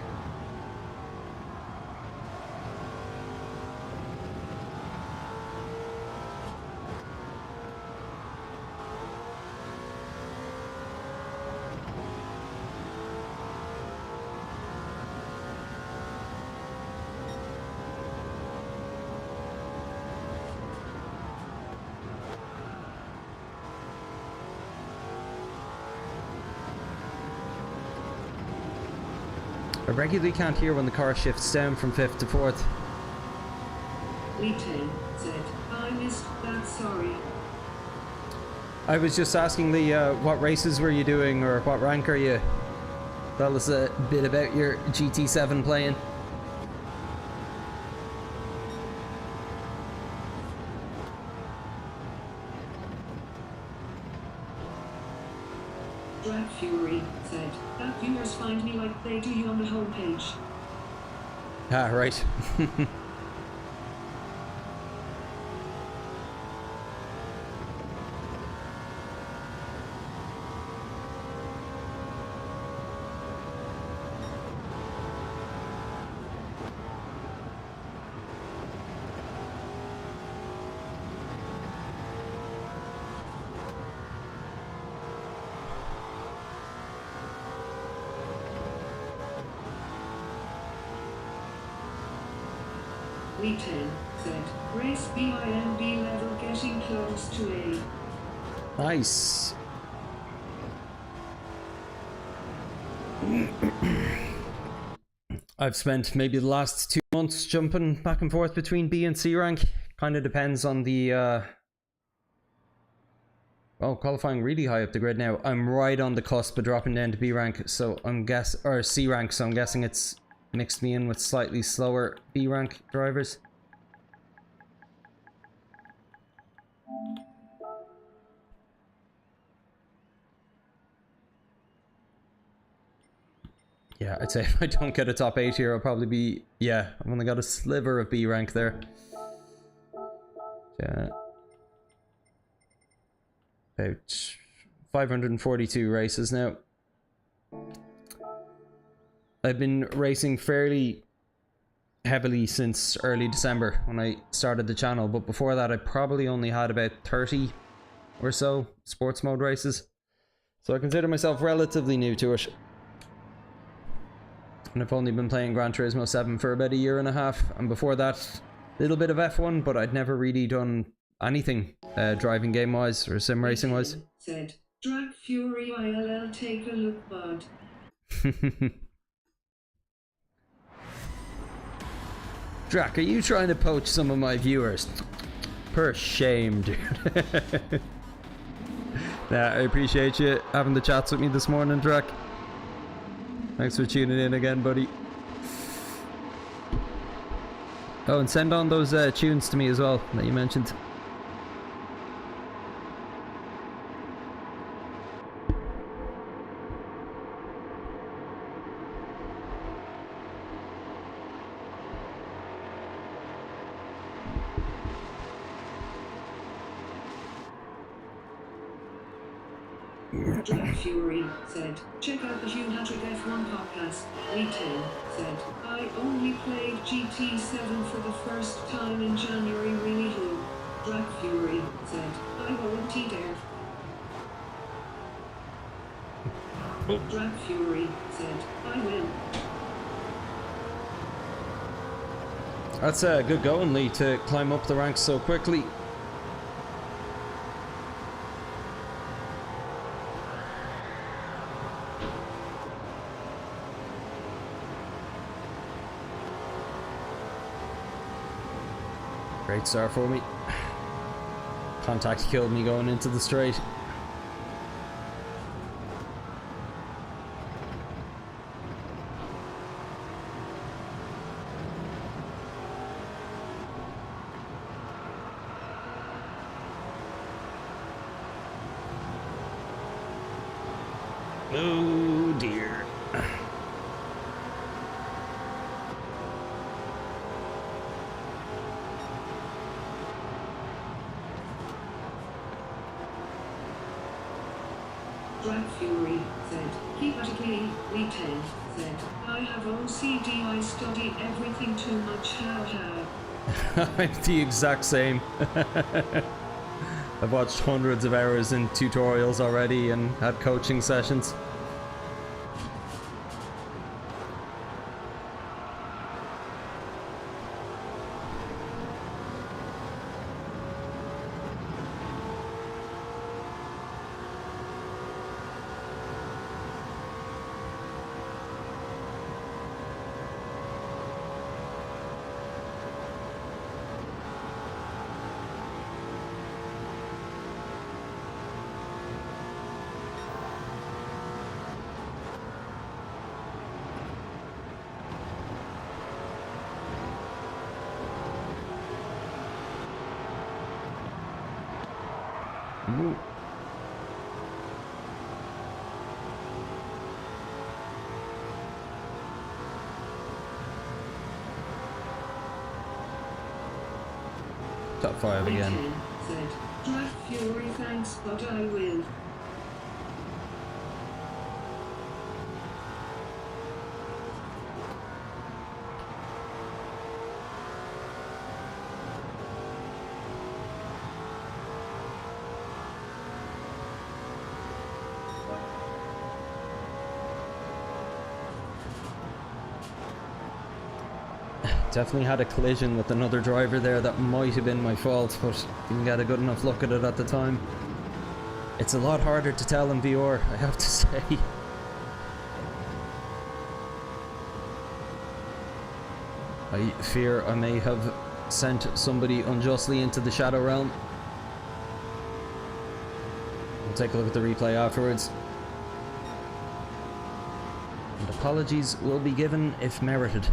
I regularly can't hear when the car shifts down from 5th to 4th. Lee 10 said, "I missed that, sorry." I was just asking Lee, what races were you doing, or what rank are you? Tell us a bit about your GT7 playing. Black Fury said, "That viewers find me like they do you on the homepage." Ah, right. Lee 10 said, "Race BIMB level getting close to A." Nice. I've spent maybe the last 2 months jumping back and forth between B and C rank. Kind of depends on the oh, qualifying really high up the grid now. I'm right on the cusp of dropping down to B rank, so or C rank, so I'm guessing it's mixed me in with slightly slower B rank drivers. Yeah, I'd say if I don't get a top 8 here, I'll probably be... Yeah, I've only got a sliver of B rank there. Yeah. About 542 races now. I've been racing fairly heavily since early December when I started the channel, but before that I probably only had about 30 or so sports mode races. So I consider myself relatively new to it. And I've only been playing Gran Turismo 7 for about a year and a half, and before that, a little bit of F1, but I'd never really done anything driving game wise or sim racing wise. Said, "Drag Fury ILL, take a look, bud." Drac, are you trying to poach some of my viewers? Per shame, dude. Nah, I appreciate you having the chats with me this morning, Drac. Thanks for tuning in again, buddy. Oh, and send on those tunes to me as well that you mentioned. Drag Fury said, "Check out the Hugh Hatrick F1 podcast." Lee 10 said, "I only played GT7 for the first time in January, really who?" Drag Fury said, "I won't dare." Drag Fury said, "I will." That's good going, Lee, to climb up the ranks so quickly. Great start for me. Contact killed me going into the straight. Oh dear. Drag Fury said, keep at a key, we 10 said, I have OCD, I study everything too much, how. I'm the exact same. I've watched hundreds of hours in tutorials already and had coaching sessions. Ooh. Top 5 again. Said, Drag Fury thanks, but I will. Definitely had a collision with another driver there that might have been my fault, but didn't get a good enough look at it at the time. It's a lot harder to tell in VR, I have to say. I fear I may have sent somebody unjustly into the shadow realm. We'll take a look at the replay afterwards. And apologies will be given if merited.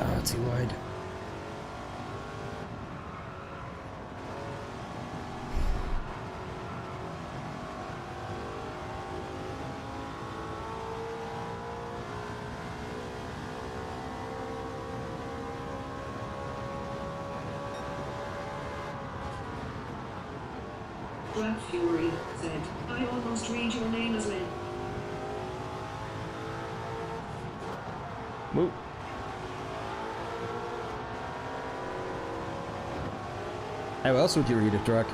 Oh, too wide. Drag Fury said, I almost read your name as Len. Move. How else would you read it, Drac?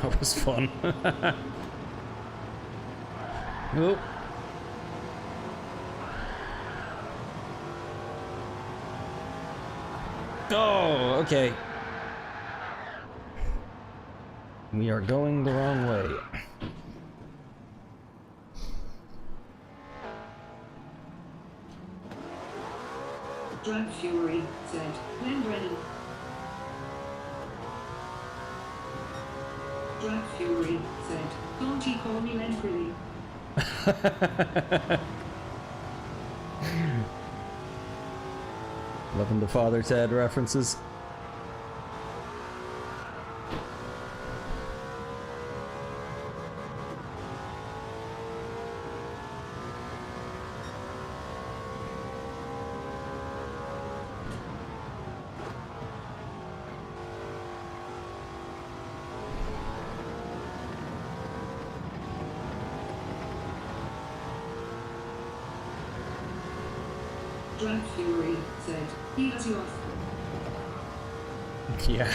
That was fun. Oh. Oh, okay. We are going the wrong way. Drag Fury said, Len Brennan. Drag Fury said, don't he call me Len Crilly? Loving the Father Ted references. Drag Fury said, he has you off. Yeah.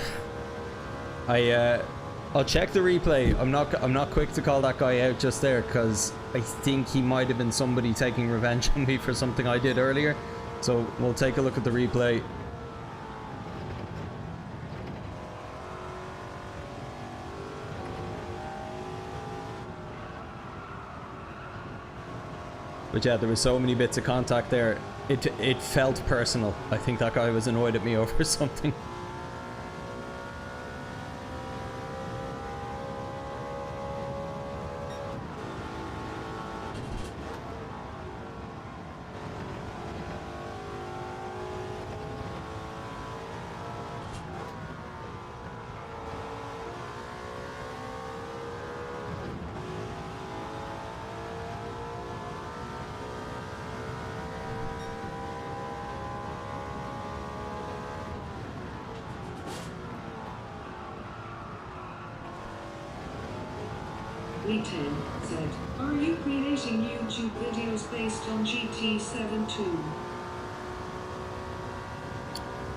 I'll check the replay. I'm not quick to call that guy out just there because I think he might have been somebody taking revenge on me for something I did earlier. So we'll take a look at the replay. But yeah, there were so many bits of contact there. It felt personal. I think that guy was annoyed at me over something. Lee10 said, are you creating YouTube videos based on GT7 too?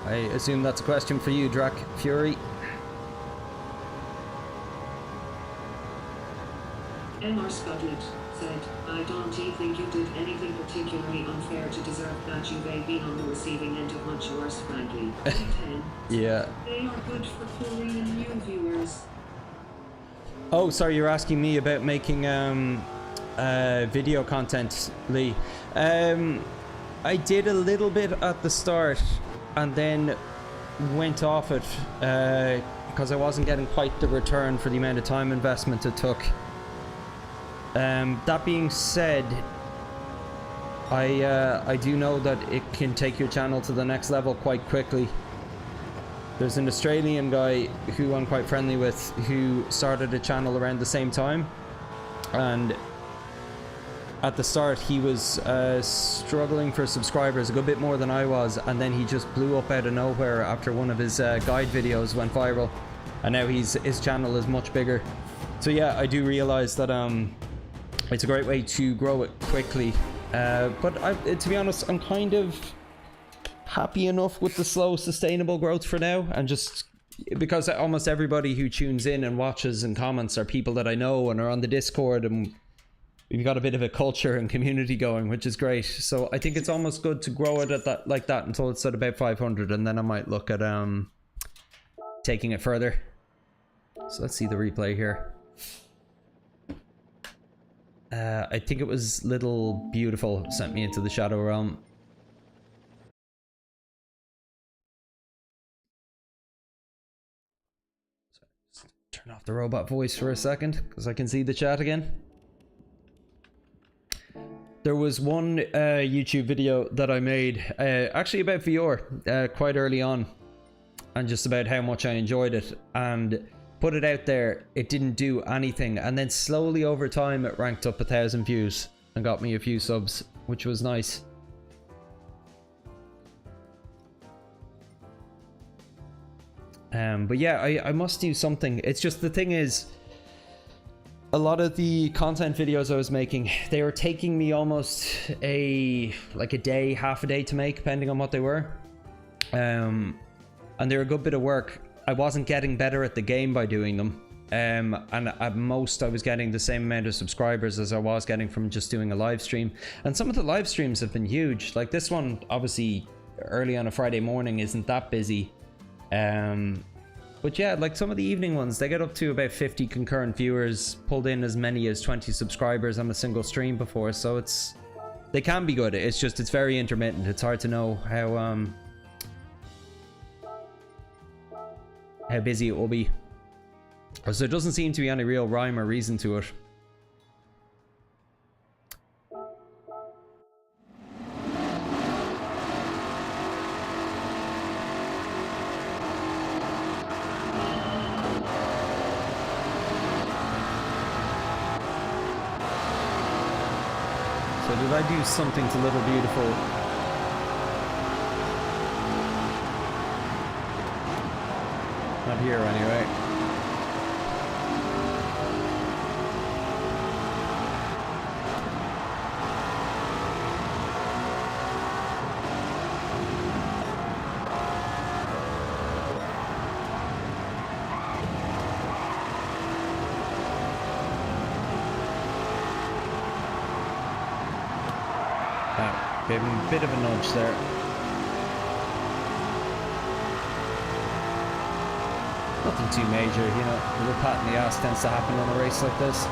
I assume that's a question for you, Drac Fury. MR Scudlet said, I don't think you did anything particularly unfair to deserve that. You've been on the receiving end of much worse, frankly. Lee10 Yeah. they are good for Korean new viewers. Oh, sorry, you're asking me about making video content, Lee. I did a little bit at the start and then went off it because I wasn't getting quite the return for the amount of time investment it took. That being said, I do know that it can take your channel to the next level quite quickly. There's an Australian guy who I'm quite friendly with who started a channel around the same time, and at the start he was struggling for subscribers a good bit more than I was, and then he just blew up out of nowhere after one of his guide videos went viral, and now his channel is much bigger. So yeah, I do realize that it's a great way to grow it quickly, but to be honest, I'm kind of happy enough with the slow sustainable growth for now, and just because almost everybody who tunes in and watches and comments are people that I know and are on the Discord, and we've got a bit of a culture and community going, which is great. So I think it's almost good to grow it at that like that until it's at about 500, and then I might look at taking it further. So let's see the replay here. I think it was Little Beautiful sent me into the Shadow Realm. Turn off the robot voice for a second because I can see the chat again. There was one YouTube video that I made actually about VR quite early on, and just about how much I enjoyed it, and put it out there. It didn't do anything, and then slowly over time it ranked up 1,000 views and got me a few subs, which was nice. But yeah, I must do something. It's just, the thing is, a lot of the content videos I was making, they were taking me almost like a day, half a day to make, depending on what they were. And they were a good bit of work. I wasn't getting better at the game by doing them. And at most I was getting the same amount of subscribers as I was getting from just doing a live stream. And some of the live streams have been huge. Like this one, obviously early on a Friday morning, isn't that busy. But yeah, like some of the evening ones, they get up to about 50 concurrent viewers, pulled in as many as 20 subscribers on a single stream before, so they can be good. It's just, it's very intermittent. It's hard to know how busy it will be. So there doesn't seem to be any real rhyme or reason to it. So did I do something to Little Beautiful? Not here anyway. Gave him a bit of a nudge there. Nothing too major, you know. A little pat in the ass tends to happen on a race like this.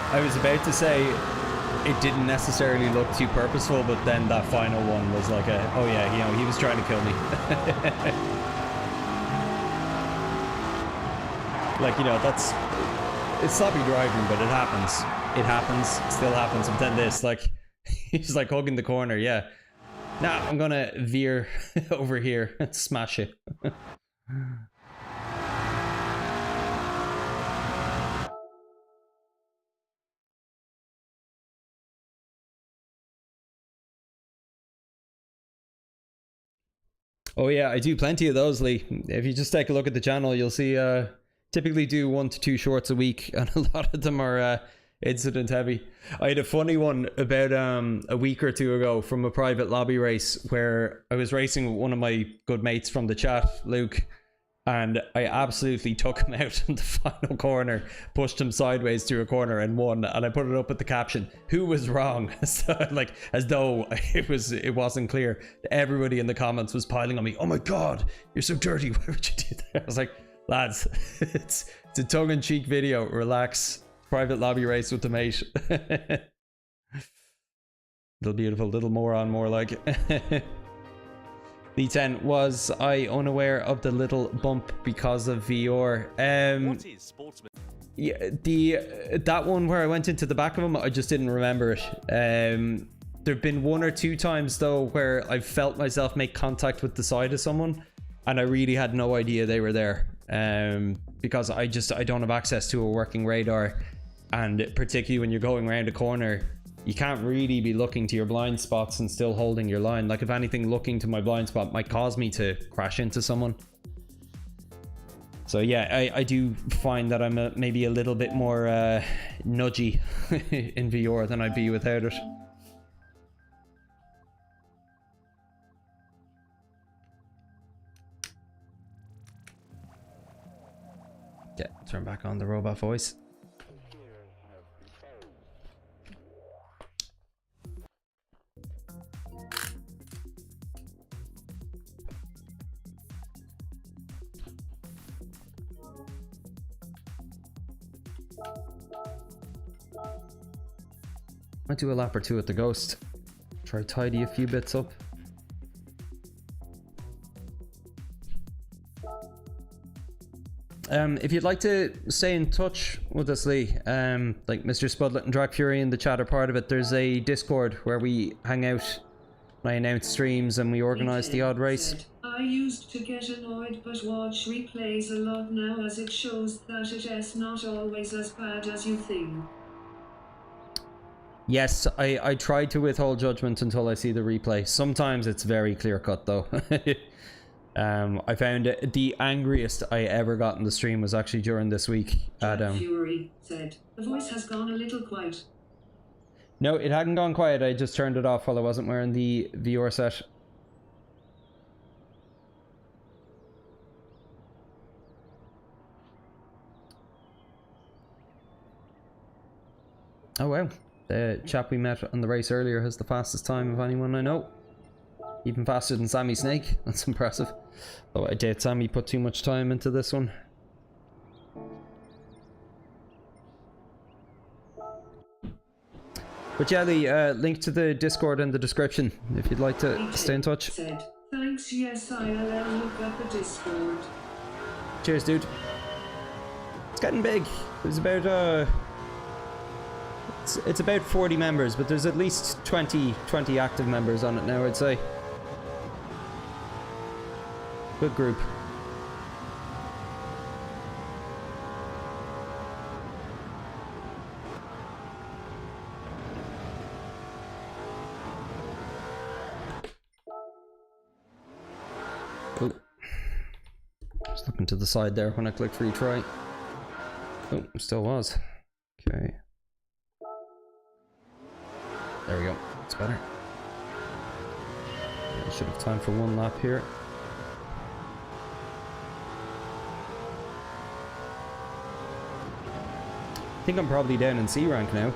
I was about to say it didn't necessarily look too purposeful, but then that final one was like a, oh yeah, you know, he was trying to kill me. Like, you know, it's sloppy driving, but it happens. It happens, still happens. But then this, like, he's like hugging the corner, yeah. Nah, I'm gonna veer over here and smash it. Oh yeah, I do plenty of those, Lee. If you just take a look at the channel, you'll see typically do 1 to 2 shorts a week, and a lot of them are incident heavy. I had a funny one about a week or two ago from a private lobby race where I was racing with one of my good mates from the chat, Luke, and I absolutely took him out in the final corner, pushed him sideways through a corner and won. And I put it up with the caption, "Who was wrong?" So, like, as though it wasn't clear. Everybody in the comments was piling on me. "Oh my god, you're so dirty, why would you do that?" I was like, lads, it's a tongue-in-cheek video, relax. Private lobby race with the mate. Little beautiful, little moron, more like. D10, was I unaware of the little bump because of VR? What is sportsman? Yeah, that one where I went into the back of him, I just didn't remember it. There've been 1 or 2 times though where I've felt myself make contact with the side of someone, and I really had no idea they were there. Because I don't have access to a working radar, and particularly when you're going around a corner, you can't really be looking to your blind spots and still holding your line. Like, if anything, looking to my blind spot might cause me to crash into someone. So yeah, I do find that I'm maybe a little bit more nudgy in VR than I'd be without it. Yeah, turn back on the robot voice. Might do a lap or 2 at the Ghost. Try tidy a few bits up. If you'd like to stay in touch with us, Lee, like Mr. Spudlet and Drag Fury in the chat are part of it. There's a Discord where we hang out, and I announce streams, and we organise the odd race. I used to get annoyed but watch replays a lot now, as it shows that it is not always as bad as you think. Yes, I try to withhold judgment until I see the replay. Sometimes it's very clear cut though. I found the angriest I ever got in the stream was actually during this week. Fury said, "The voice has gone a little quiet." No, it hadn't gone quiet. I just turned it off while I wasn't wearing the VR set. Oh wow. The chap we met on the race earlier has the fastest time of anyone I know. Even faster than Sammy Snake. That's impressive. Though I doubt Sammy put too much time into this one. But yeah, the link to the Discord in the description if you'd like to stay in touch. Said, "Thanks, yes, I'll look up the Discord." Cheers, dude. It's getting big. There's about it's about 40 members, but there's at least 20 active members on it now, I'd say. Good group. Just looking to the side there when I clicked retry. Oh, still was. Okay. There we go. It's better. I should have time for one lap here. I think I'm probably down in C rank now.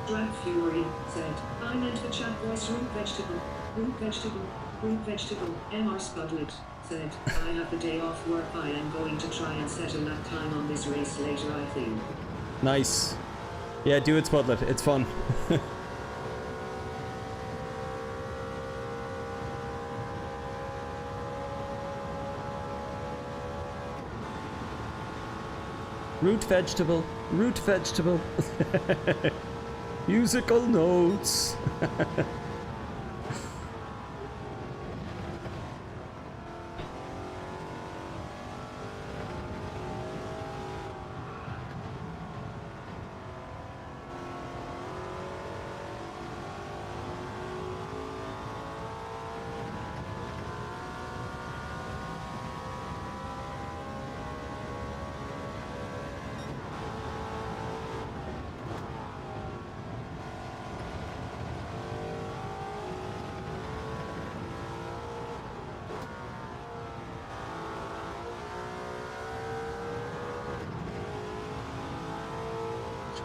Drag Fury said, I meant the chat voice root vegetable, root vegetable, root vegetable. MR Spudlet said, I have the day off work. I am going to try and set a lap time on this race later, I think. Nice. Yeah, do it, Spudlet. It's fun. Root vegetable, root vegetable. Musical notes.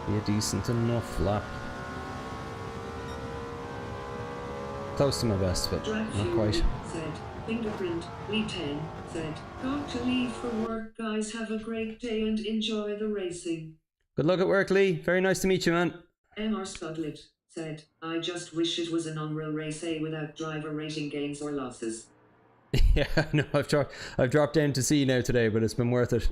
Be a decent enough lap. Close to my best, but Drag not Fury quite. said, Fingerprint, Lee 10 said, got to leave for work, guys. Have a great day and enjoy the racing. Good luck at work, Lee. Very nice to meet you, man. MR Spudlet said, I just wish it was an Unreal Race A without driver rating gains or losses. Yeah, no, I've dropped down to C now today, but it's been worth it.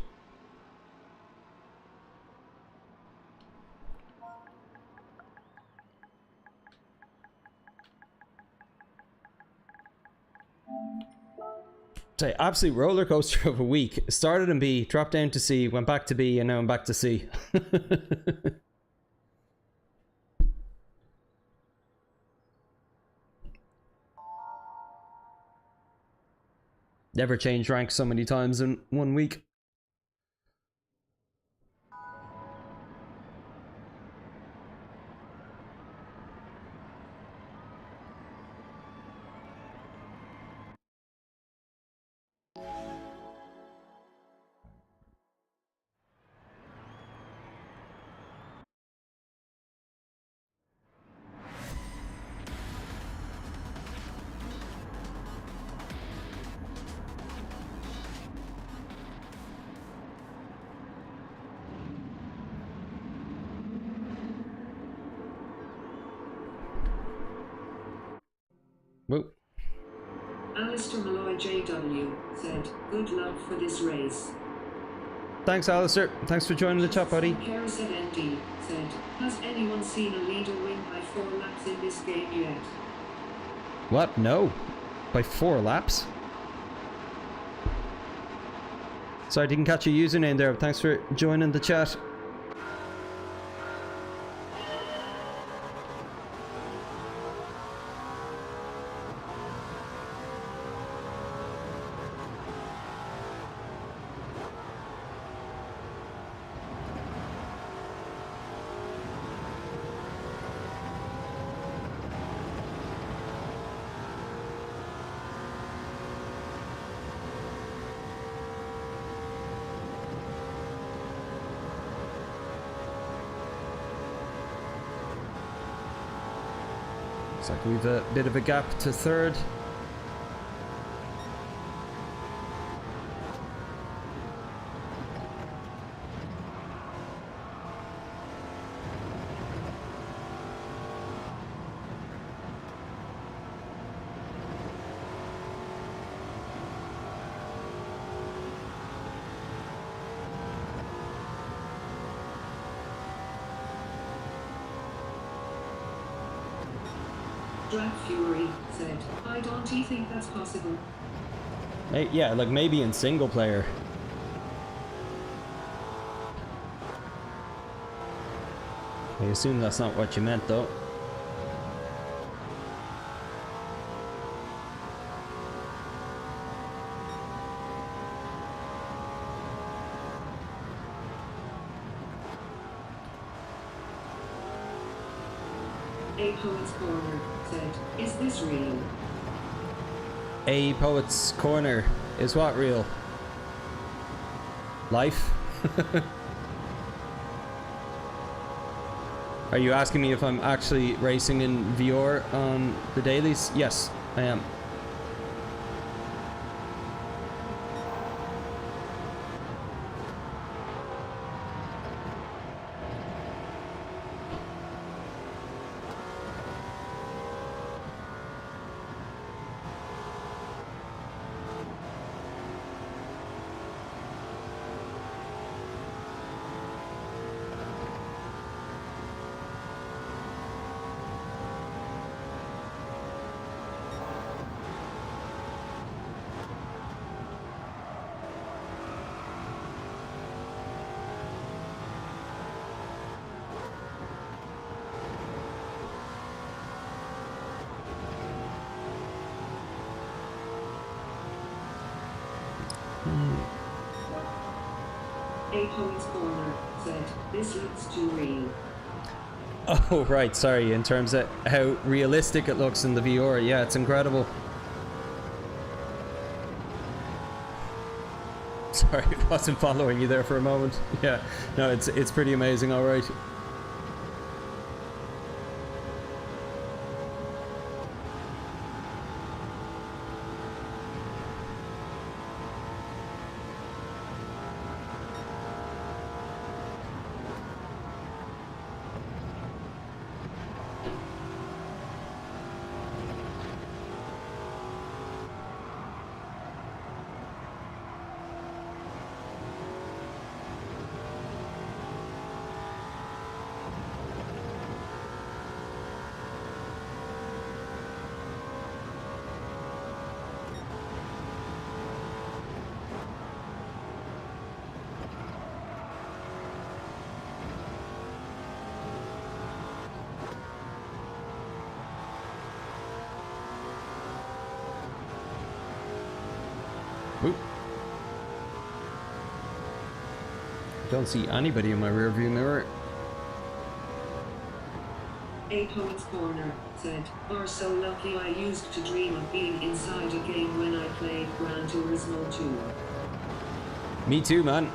Say, absolute roller coaster of a week. Started in B, dropped down to C, went back to B, and now I'm back to C. Never changed rank so many times in 1 week. Whoa. Alistair Malloy JW said, good luck for this race. Thanks, Alistair. Thanks for joining the chat, buddy. Carousel ND said, has anyone seen a leader win by 4 laps in this game yet? What? No. By 4 laps? Sorry, I didn't catch your username there, but thanks for joining the chat. Looks like we've a bit of a gap to third. Drag Fury said, I don't think that's possible. Hey, yeah, like maybe in single player. I assume that's not what you meant, though. A Poet's Corner said, is this real? A Poet's Corner is what real? Life? Are you asking me if I'm actually racing in VR on the dailies? Yes, I am. A Poet's Corner said, this looks too real. Oh, right, sorry, in terms of how realistic it looks in the VR. Yeah, it's incredible. Sorry, I wasn't following you there for a moment. Yeah, no, it's pretty amazing, all right. Oop. Don't see anybody in my rear view mirror. A Poet's Corner said, are so lucky I used to dream of being inside a game when I played Gran Turismo 2. Me too, man.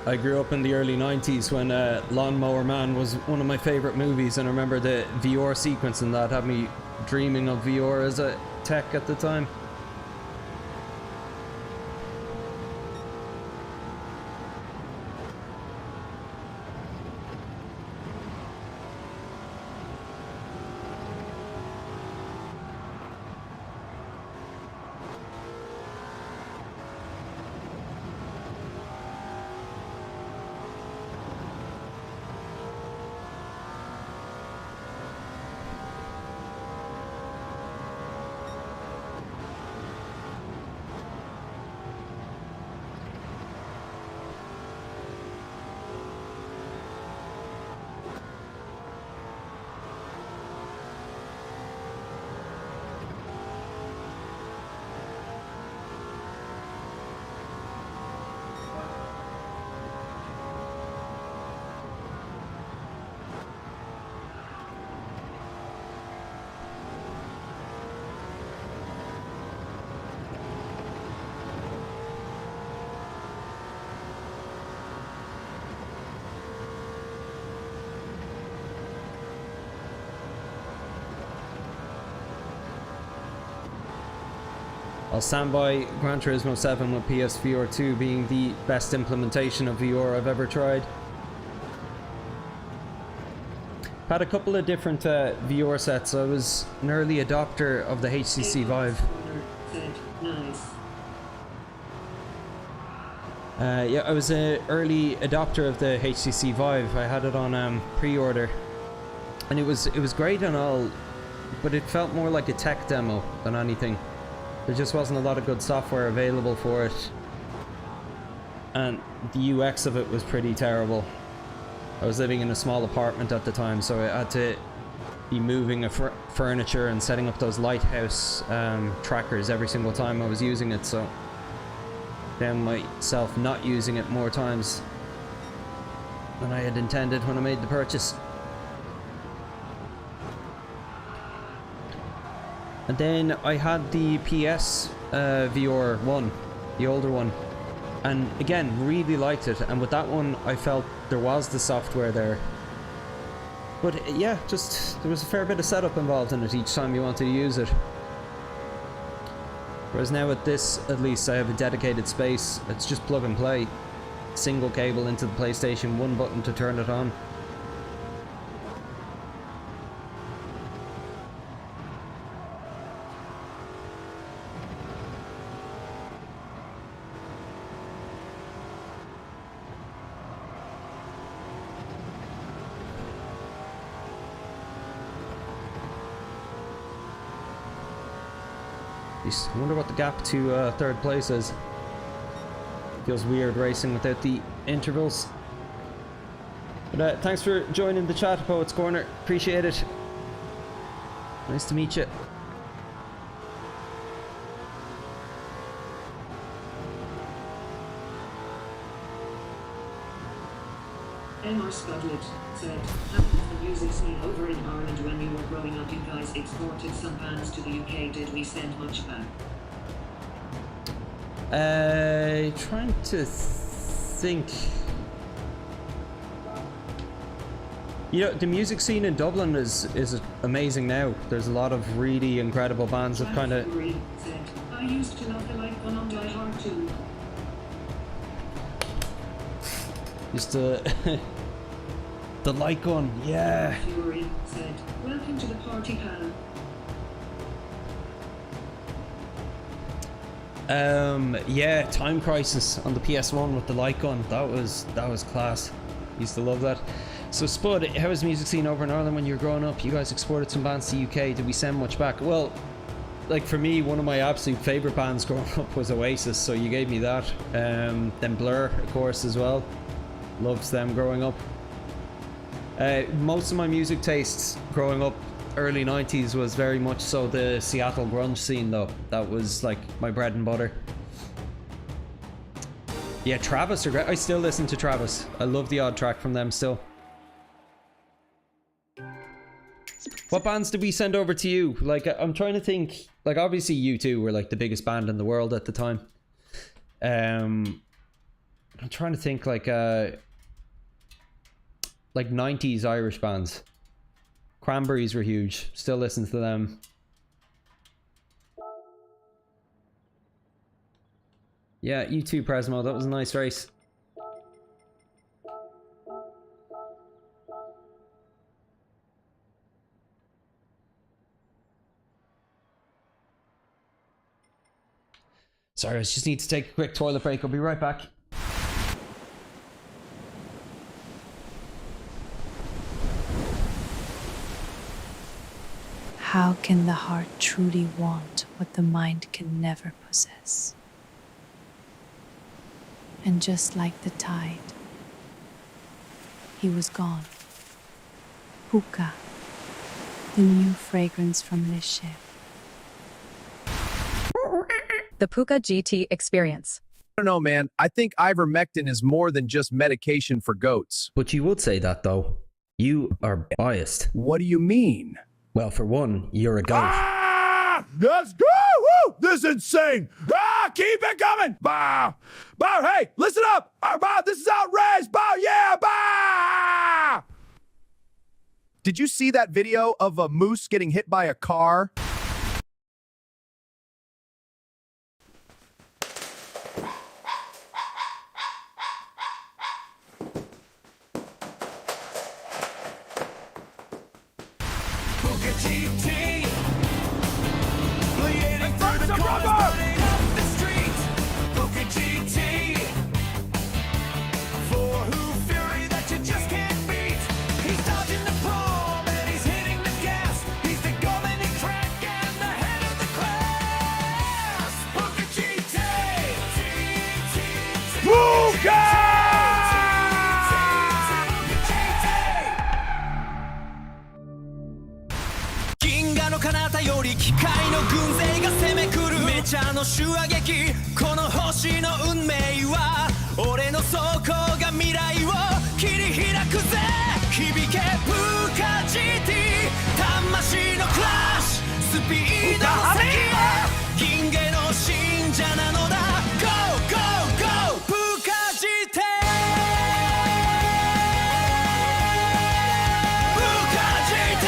I grew up in the early 90s when Lawnmower Man was one of my favorite movies, and I remember the VR sequence in that had me dreaming of VR as a tech at the time. I'll stand by Gran Turismo 7 with PSVR2 being the best implementation of VR I've ever tried. Had a couple of different VR sets. I was an early adopter of the HTC Vive. Nice. Yeah, I was an early adopter of the HTC Vive. I had it on pre-order, and it was great and all, but it felt more like a tech demo than anything. There just wasn't a lot of good software available for it, and the UX of it was pretty terrible. I was living in a small apartment at the time, so I had to be moving furniture and setting up those lighthouse trackers every single time I was using it, so then myself not using it more times. than I had intended when I made the purchase. And then I had the PSVR1, the older one, and again, really liked it. And with that one, I felt there was the software there. But yeah, just there was a fair bit of setup involved in it each time you wanted to use it. Whereas now with this, at least I have a dedicated space. It's just plug and play. Single cable into the PlayStation, one button to turn it on. I wonder what the gap to third place is. Feels weird racing without the intervals. But thanks for joining the chat, Poets Corner. Appreciate it. Nice to meet you. MR Scudlet said, how did the music scene over in Ireland when we were growing up? You guys exported some bands to the UK. Did we send much back? Trying to think. You know, the music scene in Dublin is amazing now. There's a lot of really incredible bands that kind of... I used to love the light one on Die Hard 2. Used to... the light gun, yeah. Fury said, welcome to the party, pal. Yeah, Time Crisis on the PS1 with the light gun. That was class. Used to love that. So Spud, how was the music scene over in Ireland when you were growing up? You guys exported some bands to UK. Did we send much back? Well, like for me, one of my absolute favourite bands growing up was Oasis, so you gave me that. Then Blur, of course, as well. Loved them growing up. Most of my music tastes growing up, early 90s, was very much so the Seattle grunge scene though. That was like my bread and butter. Yeah, Travis are great. I still listen to Travis. I love the odd track from them still. What bands did we send over to you? Like, I'm trying to think. Like, obviously U2 were like the biggest band in the world at the time. I'm trying to think like 90s Irish bands. Cranberries were huge. Still listen to them. Yeah, U2 Presmo. That was a nice race. Sorry, I just need to take a quick toilet break. I'll be right back. How can the heart truly want what the mind can never possess? And just like the tide, he was gone. Hookah, the new fragrance from this ship. The Puka GT experience. I don't know, man. I think ivermectin is more than just medication for goats. But you would say that, though. You are biased. What do you mean? Well, for one, you're a goat. Ah! Let's go! Woo! This is insane! Ah! Keep it coming! Bah! Bah! Hey, listen up! Bah! This is outrageous! Bah! Yeah! Bah! Did you see that video of a moose getting hit by a car? 切り開くぜ響けプーカ GT 魂のクラッシュスピードの先へ銀河の信者なのだ Go Go Go プーカ GT プーカ GT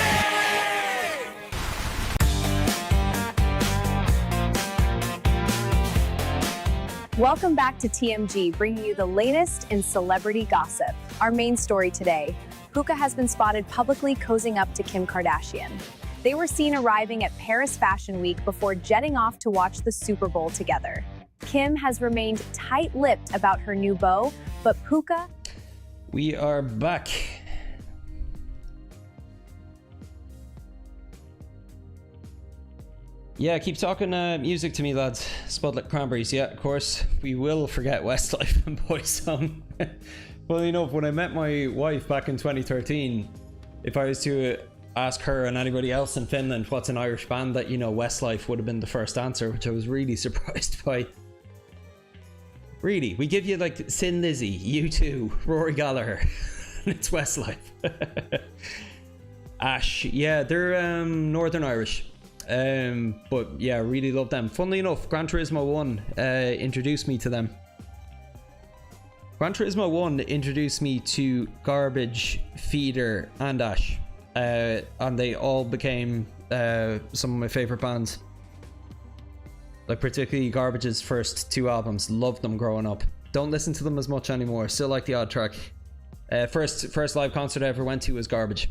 Welcome back to TMG, bringing you the latest in celebrity gossip. Our main story today, Puka has been spotted publicly cozying up to Kim Kardashian. They were seen arriving at Paris Fashion Week before jetting off to watch the Super Bowl together. Kim has remained tight-lipped about her new beau, but Puka... We are back. Yeah, keep talking music to me, lads. Spudlet Cranberries, yeah, of course. We will forget Westlife and Boysong. Well, you know, when I met my wife back in 2013, if I was to ask her and anybody else in Finland what's an Irish band that you know, Westlife would have been the first answer, which I was really surprised by. Really, we give you like Sin Lizzy, U2, Rory Gallagher, and it's Westlife. Ash, yeah, they're Northern Irish. But yeah, really love them. Funnily enough, Gran Turismo 1 introduced me to them. Gran Turismo 1 introduced me to Garbage, Feeder, and Ash. And they all became some of my favorite bands. Like particularly Garbage's first two albums. Loved them growing up. Don't listen to them as much anymore. Still like the odd track. First live concert I ever went to was Garbage.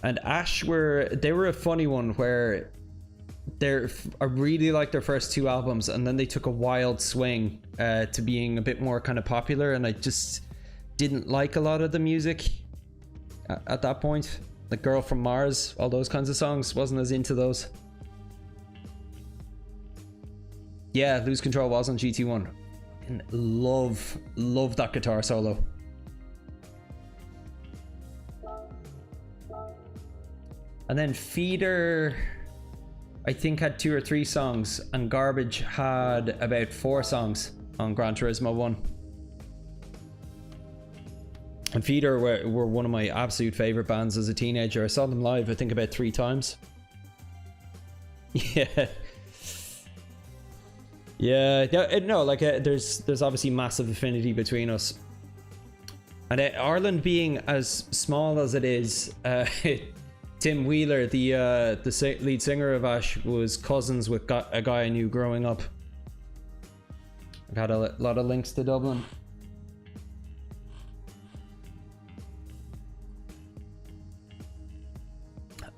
And Ash were a funny one where I really liked their first two albums, and then they took a wild swing to being a bit more kind of popular, and I just didn't like a lot of the music at that point. Like Girl from Mars, all those kinds of songs, wasn't as into those. Yeah, Lose Control was on GT1. And love that guitar solo. And then Feeder, I think, had 2 or 3 songs, and Garbage had about 4 songs on Gran Turismo 1. And Feeder were one of my absolute favorite bands as a teenager. I saw them live, I think, about 3 times. Yeah. Yeah, no, like there's obviously massive affinity between us. And Ireland being as small as it is, Tim Wheeler, the lead singer of Ash, was cousins with a guy I knew growing up. I got a lot of links to Dublin.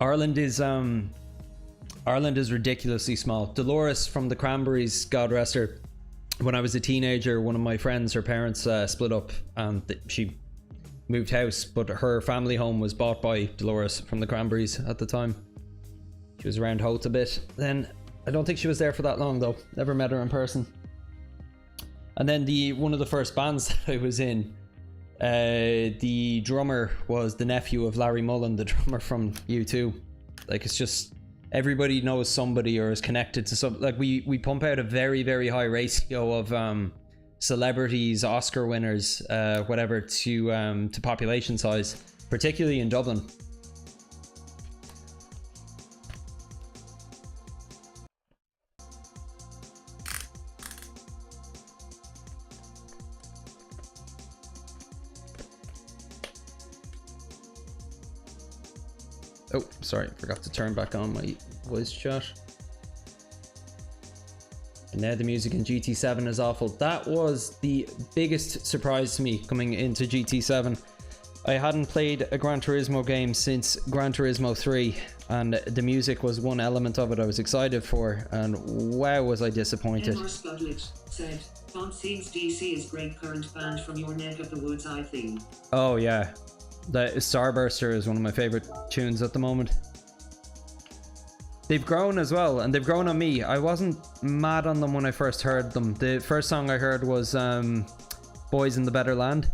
Ireland is ridiculously small. Dolores from the Cranberries, God rest her. When I was a teenager, one of my friends, her parents split up, and she moved house, but her family home was bought by Dolores from the Cranberries at the time. She was around Hoth a bit. Then I don't think she was there for that long though. Never met her in person. And then one of the first bands that I was in, the drummer was the nephew of Larry Mullen, the drummer from U2. Like, it's just everybody knows somebody or is connected to some. Like we pump out a very, very high ratio of celebrities, Oscar winners, whatever, to population size, particularly in Dublin. Oh, sorry, forgot to turn back on my voice chat. And now the music in GT7 is awful. That was the biggest surprise to me coming into GT7. I hadn't played a Gran Turismo game since Gran Turismo 3, and the music was one element of it I was excited for, and wow, was I disappointed. Emma Spudlet said, "Font seems DC is great current band from your neck of the woods, I think." Oh yeah, the Starburster is one of my favorite tunes at the moment. They've grown as well, and they've grown on me. I wasn't mad on them when I first heard them. The first song I heard was Boys in the Better Land,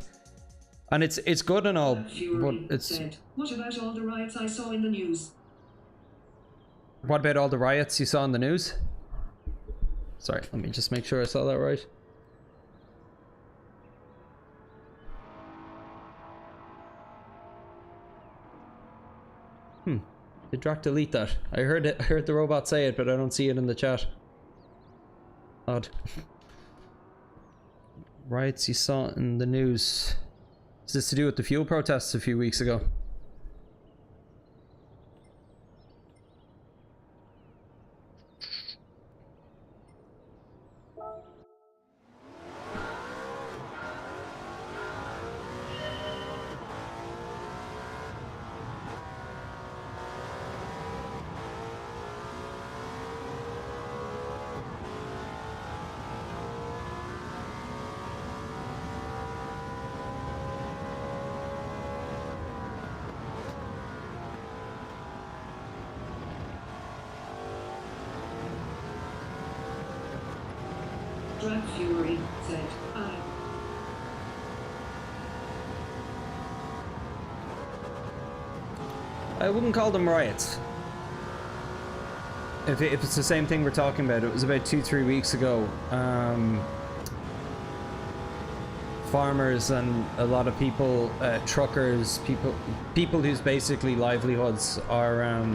and it's good and all, but it's... Said, "What about all the riots I saw in the news?" What about all the riots you saw in the news? Sorry, let me just make sure I saw that right. Did Drac delete that? I heard it. I heard the robot say it, but I don't see it in the chat. Odd. Riots you saw in the news. Is this to do with the fuel protests a few weeks ago? Drag Fury, Z, I. I wouldn't call them riots. If it's the same thing we're talking about, it was about 2-3 weeks ago. Farmers and a lot of people, truckers, people whose basically livelihoods are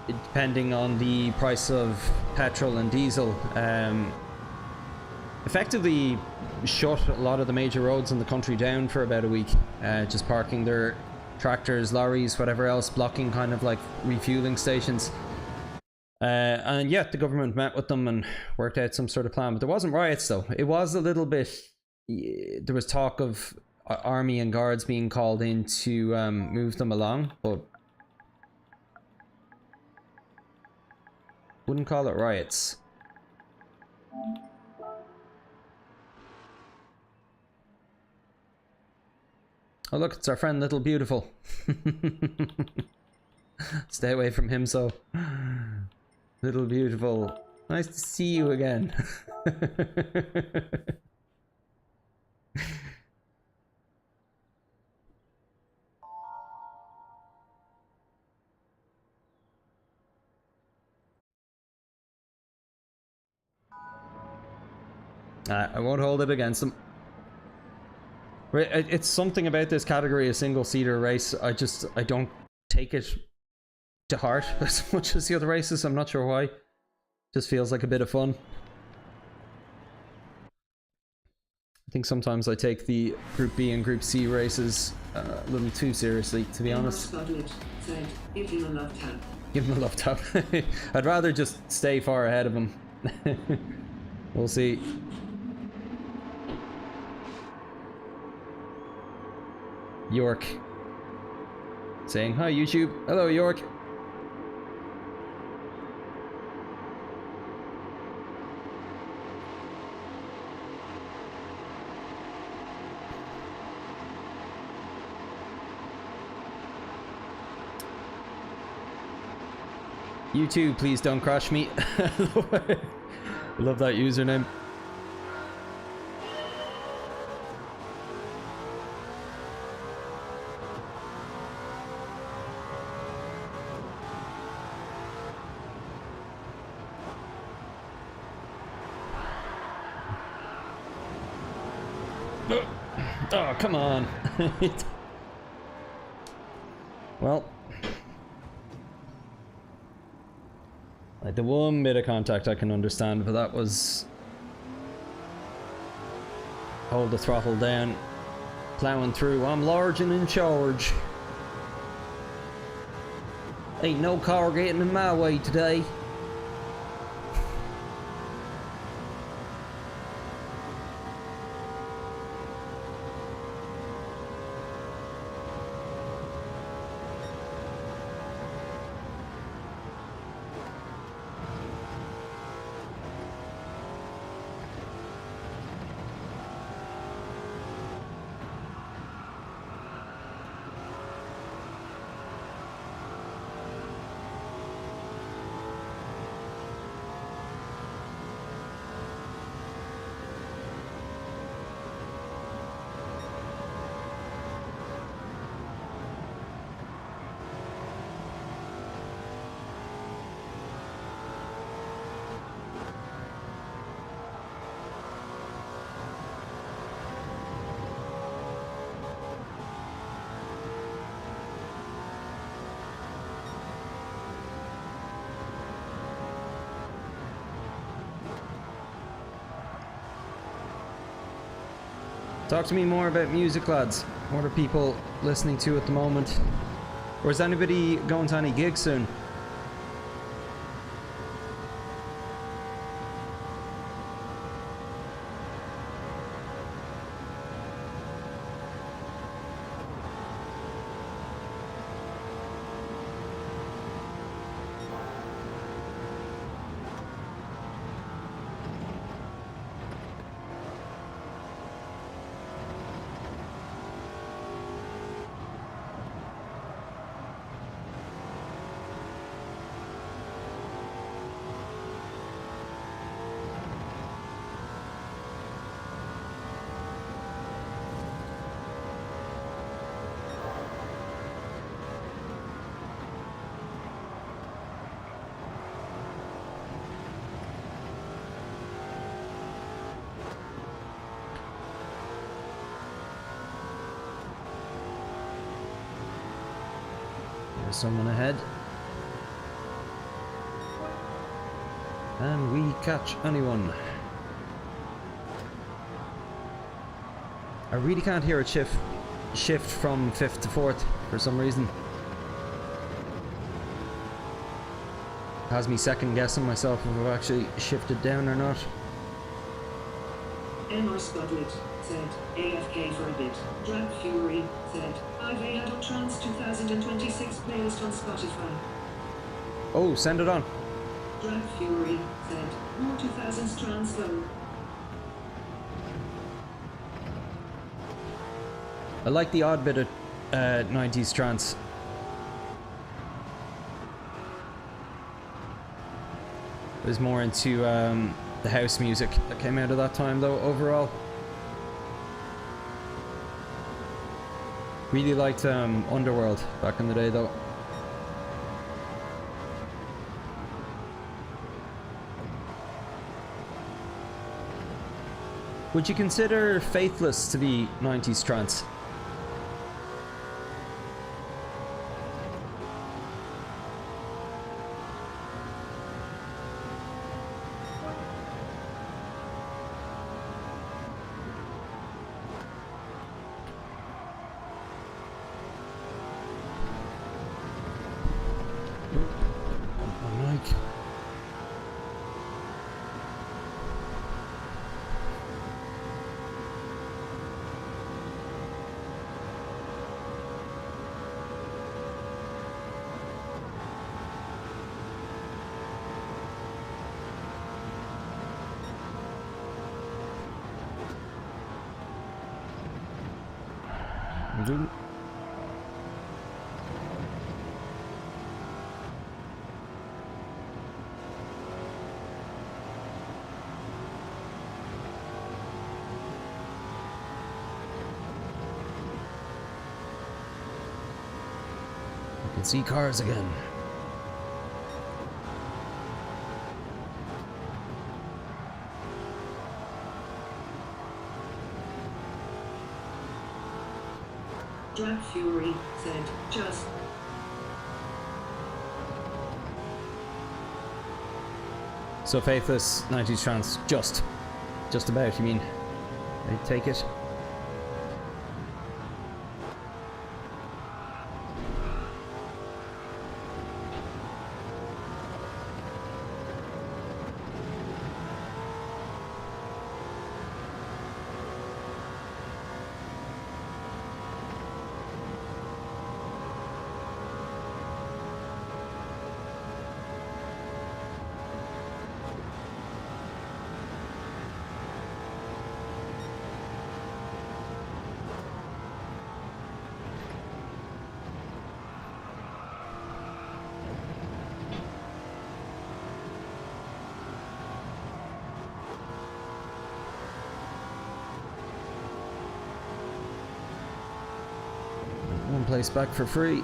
depending on the price of petrol and diesel, effectively shut a lot of the major roads in the country down for about a week, just parking their tractors, lorries, whatever else, blocking kind of like refueling stations. And yeah, the government met with them and worked out some sort of plan, but there wasn't riots though. It was a little bit, there was talk of army and guards being called in to move them along, but wouldn't call it riots. Oh look, it's our friend Little Beautiful. Stay away from him, so. Little Beautiful. Nice to see you again. I won't hold it against them. It's something about this category, a single-seater race. I don't take it to heart as much as the other races. I'm not sure why. Just feels like a bit of fun. I think sometimes I take the Group B and Group C races a little too seriously, to be honest. Give him a love tap. Give him a love tap. I'd rather just stay far ahead of him. We'll see. York saying hi YouTube. Hello York. YouTube, please don't crash me. Love that username. Oh, come on. Well, like the one bit of contact I can understand, but that was hold the throttle down, plowing through. I'm large and in charge. Ain't no car getting in my way today. Talk to me more about music, lads. What are people listening to at the moment? Or is anybody going to any gigs soon? There's someone ahead. And we catch anyone. I really can't hear it shift from 5th to 4th for some reason. Has me second guessing myself if I've actually shifted down or not. MR Spudlet said, AFK for a bit. Drag Fury said, I've Adult Trance 2026 playlist on Spotify. Oh, send it on. Drag Fury said, more 2000s trance low. I like the odd bit of 90s trance. I was more into the house music that came out of that time though, overall. Really liked Underworld back in the day though. Would you consider Faithless to be 90s trance? I can see cars again. Drag Fury said, just. So Faithless, 90s trance, just about, you mean? I take it. One place back for free.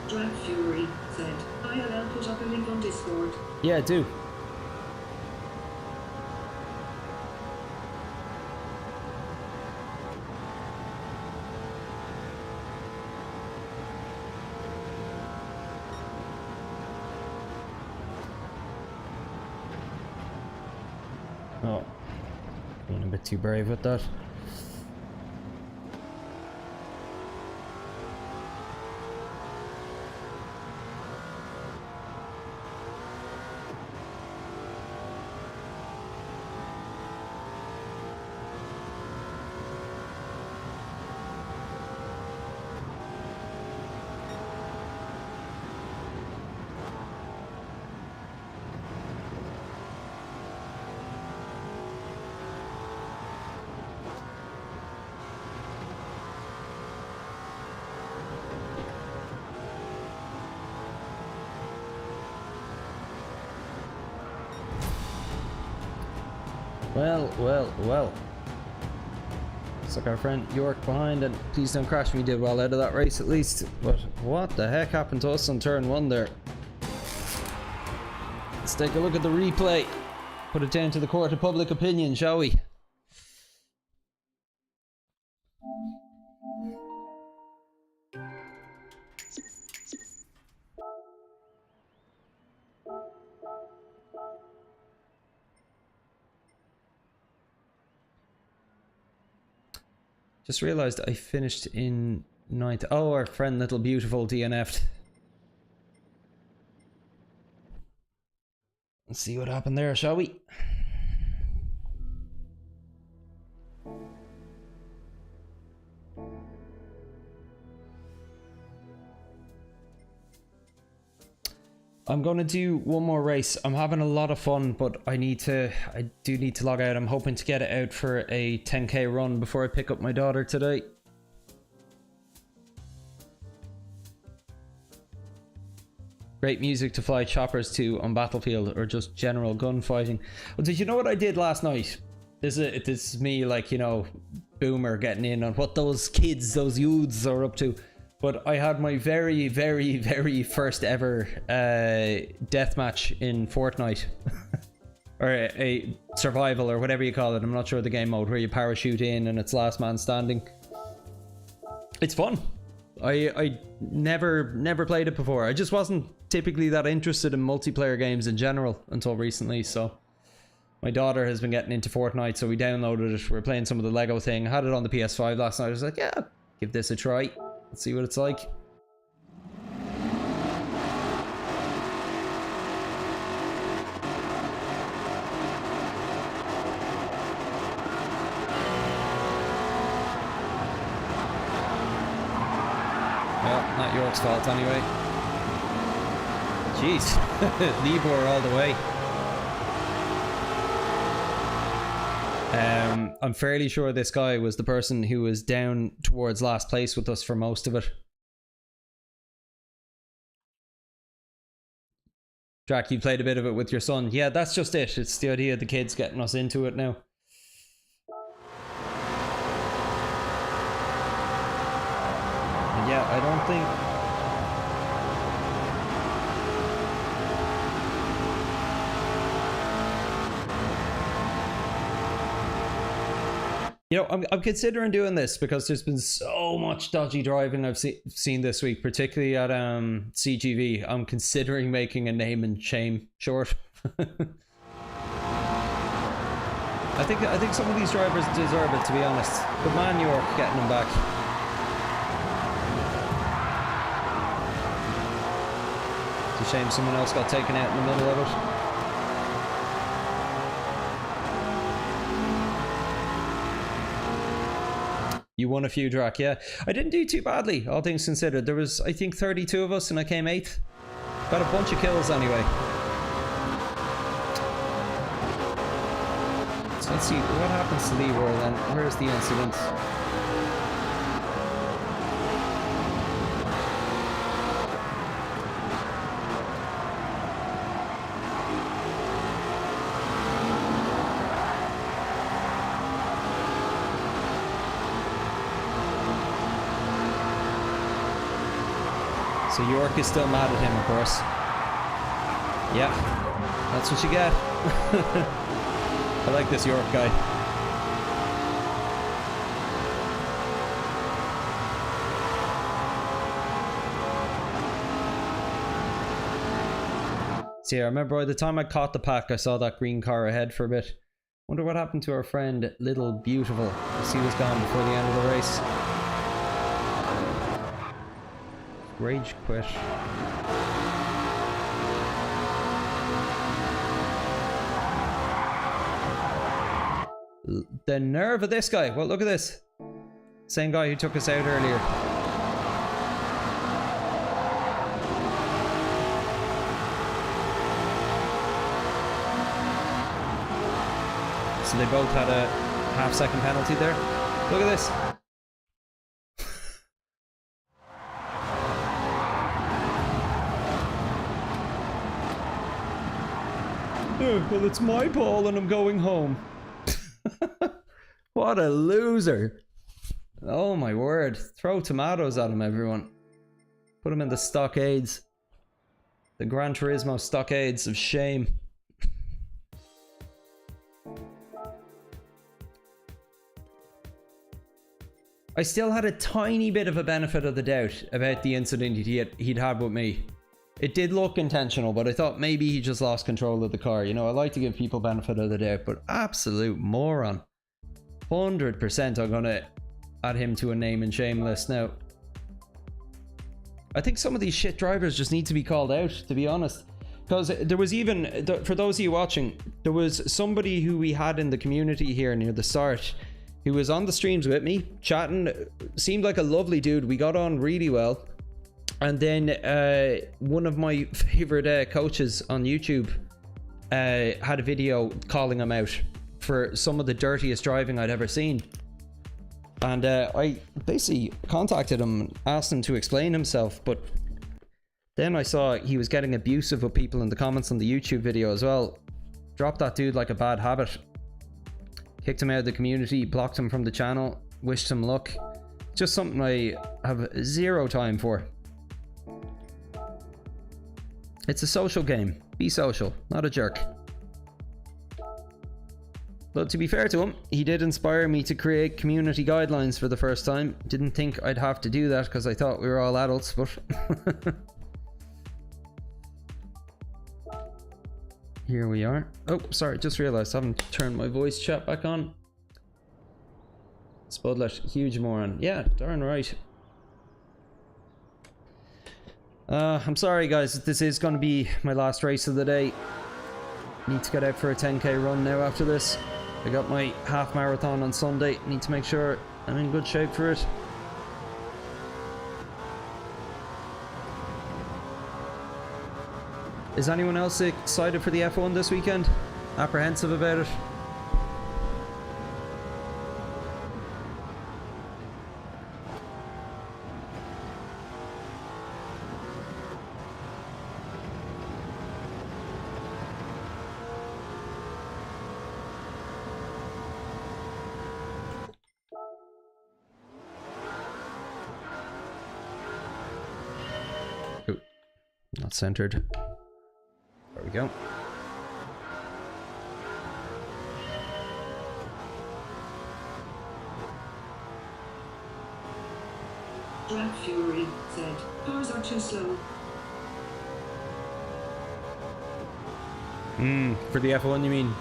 Drag Fury said, I'll put up a link on Discord. Yeah, do. Oh, being a bit too brave with that. Well. Looks like our friend York behind, and please don't crash. We did well out of that race at least. But what the heck happened to us on turn 1 there? Let's take a look at the replay. Put it down to the court of public opinion, shall we? Just realized I finished in 9th. Oh, our friend Little Beautiful DNF'd. Let's see what happened there, shall we? I'm going to do one more race. I'm having a lot of fun, but I do need to log out. I'm hoping to get it out for a 10k run before I pick up my daughter today. Great music to fly choppers to on Battlefield or just general gunfighting. Well, did you know what I did last night? This is me, like, you know, boomer getting in on what those kids, those youths are up to. But I had my very, very, very first ever deathmatch in Fortnite. Or a survival, or whatever you call it. I'm not sure the game mode, where you parachute in and it's last man standing. It's fun. I never played it before. I just wasn't typically that interested in multiplayer games in general until recently, so my daughter has been getting into Fortnite, so we downloaded it. We're playing some of the Lego thing. I had it on the PS5 last night. I was like, yeah, give this a try. Let's see what it's like. Well, not York's fault anyway. Jeez, Libor all the way. I'm fairly sure this guy was the person who was down towards last place with us for most of it. Drac, you played a bit of it with your son. Yeah, that's just it. It's the idea of the kids getting us into it now. And yeah, I don't think... You know, I'm considering doing this because there's been so much dodgy driving I've seen this week, particularly at CGV. I'm considering making a name and shame short. I think some of these drivers deserve it, to be honest. Good man, York, getting them back. It's a shame someone else got taken out in the middle of it. You won a few, Drac, yeah. I didn't do too badly, all things considered. There was, I think, 32 of us and I came 8th. Got a bunch of kills anyway. So let's see, what happens to Leroy then? Where's the incident? So York is still mad at him, of course. Yeah, that's what you get. I like this York guy. See, I remember by the time I caught the pack, I saw that green car ahead for a bit. Wonder what happened to our friend Little Beautiful. He was gone before the end of the race. Rage quit. The nerve of this guy. Well, look at this. Same guy who took us out earlier. So they both had a half-second penalty there. Look at this. Well, it's my ball and I'm going home. What a loser. Oh my word. Throw tomatoes at him, everyone. Put him in the stockades. The Gran Turismo stockades of shame. I still had a tiny bit of a benefit of the doubt about the incident he'd had with me. It did look intentional, but I thought maybe he just lost control of the car. You know, I like to give people benefit of the doubt, but absolute moron. 100% I'm gonna add him to a name and shame list now. I think some of these shit drivers just need to be called out, to be honest. Because there was even, for those of you watching, there was somebody who we had in the community here near the start who was on the streams with me, chatting, seemed like a lovely dude. We got on really well. And then one of my favorite coaches on YouTube had a video calling him out for some of the dirtiest driving I'd ever seen. And I basically contacted him and asked him to explain himself, but then I saw he was getting abusive with people in the comments on the YouTube video as well. Dropped that dude like a bad habit. Kicked him out of the community, blocked him from the channel, wished him luck. Just something I have zero time for. It's a social game. Be social, not a jerk. But to be fair to him, he did inspire me to create community guidelines for the first time. Didn't think I'd have to do that because I thought we were all adults, but... Here we are. Oh, sorry, just realized I haven't turned my voice chat back on. Spudlet, huge moron. Yeah, darn right. I'm sorry guys, this is going to be my last race of the day. Need to get out for a 10k run now after this. I got my half marathon on Sunday. Need to make sure I'm in good shape for it. Is anyone else excited for the F1 this weekend? Apprehensive about it? Ooh, not centered. There we go. Drag Fury said, cars are too slow. For the F1 you mean?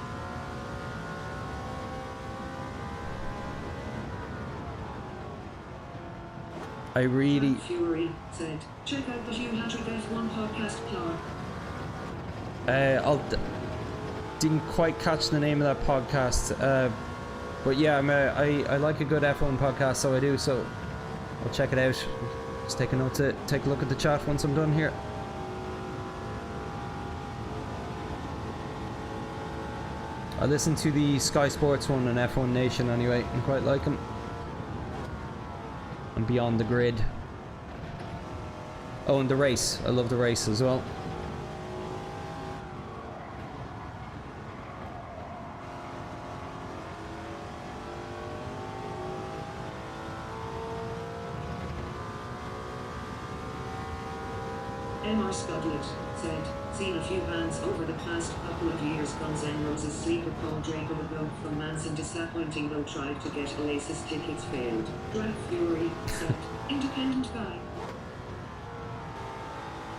I really... Drag Fury said, check out the Hugh Hatrick F1 podcast plug. Didn't quite catch the name of that podcast, but yeah, I like a good F1 podcast, so I do, so I'll check it out. Just take a note to take a look at the chat once I'm done here. I listen to the Sky Sports one and F1 Nation anyway, and quite like them. And Beyond the Grid. Oh, and The Race. I love The Race as well. MR Scudlet said, seen a few bands over the past couple of years. Guns N' Roses sleeper Paul Draper, the bloke from Manson, disappointing though, tried to get Oasis tickets, failed. Drag Fury said, independent guy.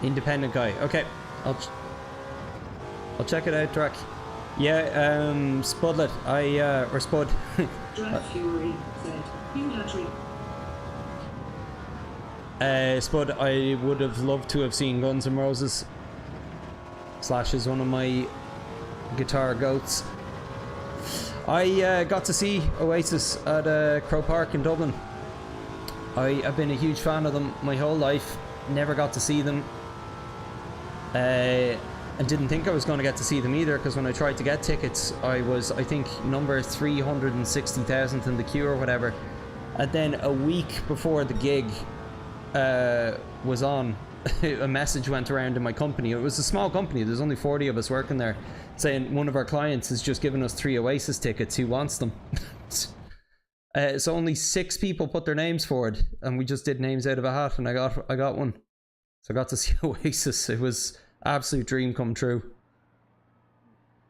Independent guy. Okay, I'll check it out, Drac. Yeah, Spudlet. Or Spud. Drag Fury said, Hugh Hattrick. Spud, I would have loved to have seen Guns N' Roses. Slash is one of my guitar goats. I got to see Oasis at Crow Park in Dublin. I've been a huge fan of them my whole life. Never got to see them. And didn't think I was going to get to see them either, because when I tried to get tickets, I was, I think, number 360,000 in the queue or whatever. And then a week before the gig was on, a message went around in my company. It was a small company, there's only 40 of us working there, saying one of our clients has just given us 3 Oasis tickets, who wants them? So only 6 people put their names forward, and we just did names out of a hat, and I got one. So I got to see Oasis. It was absolute dream come true.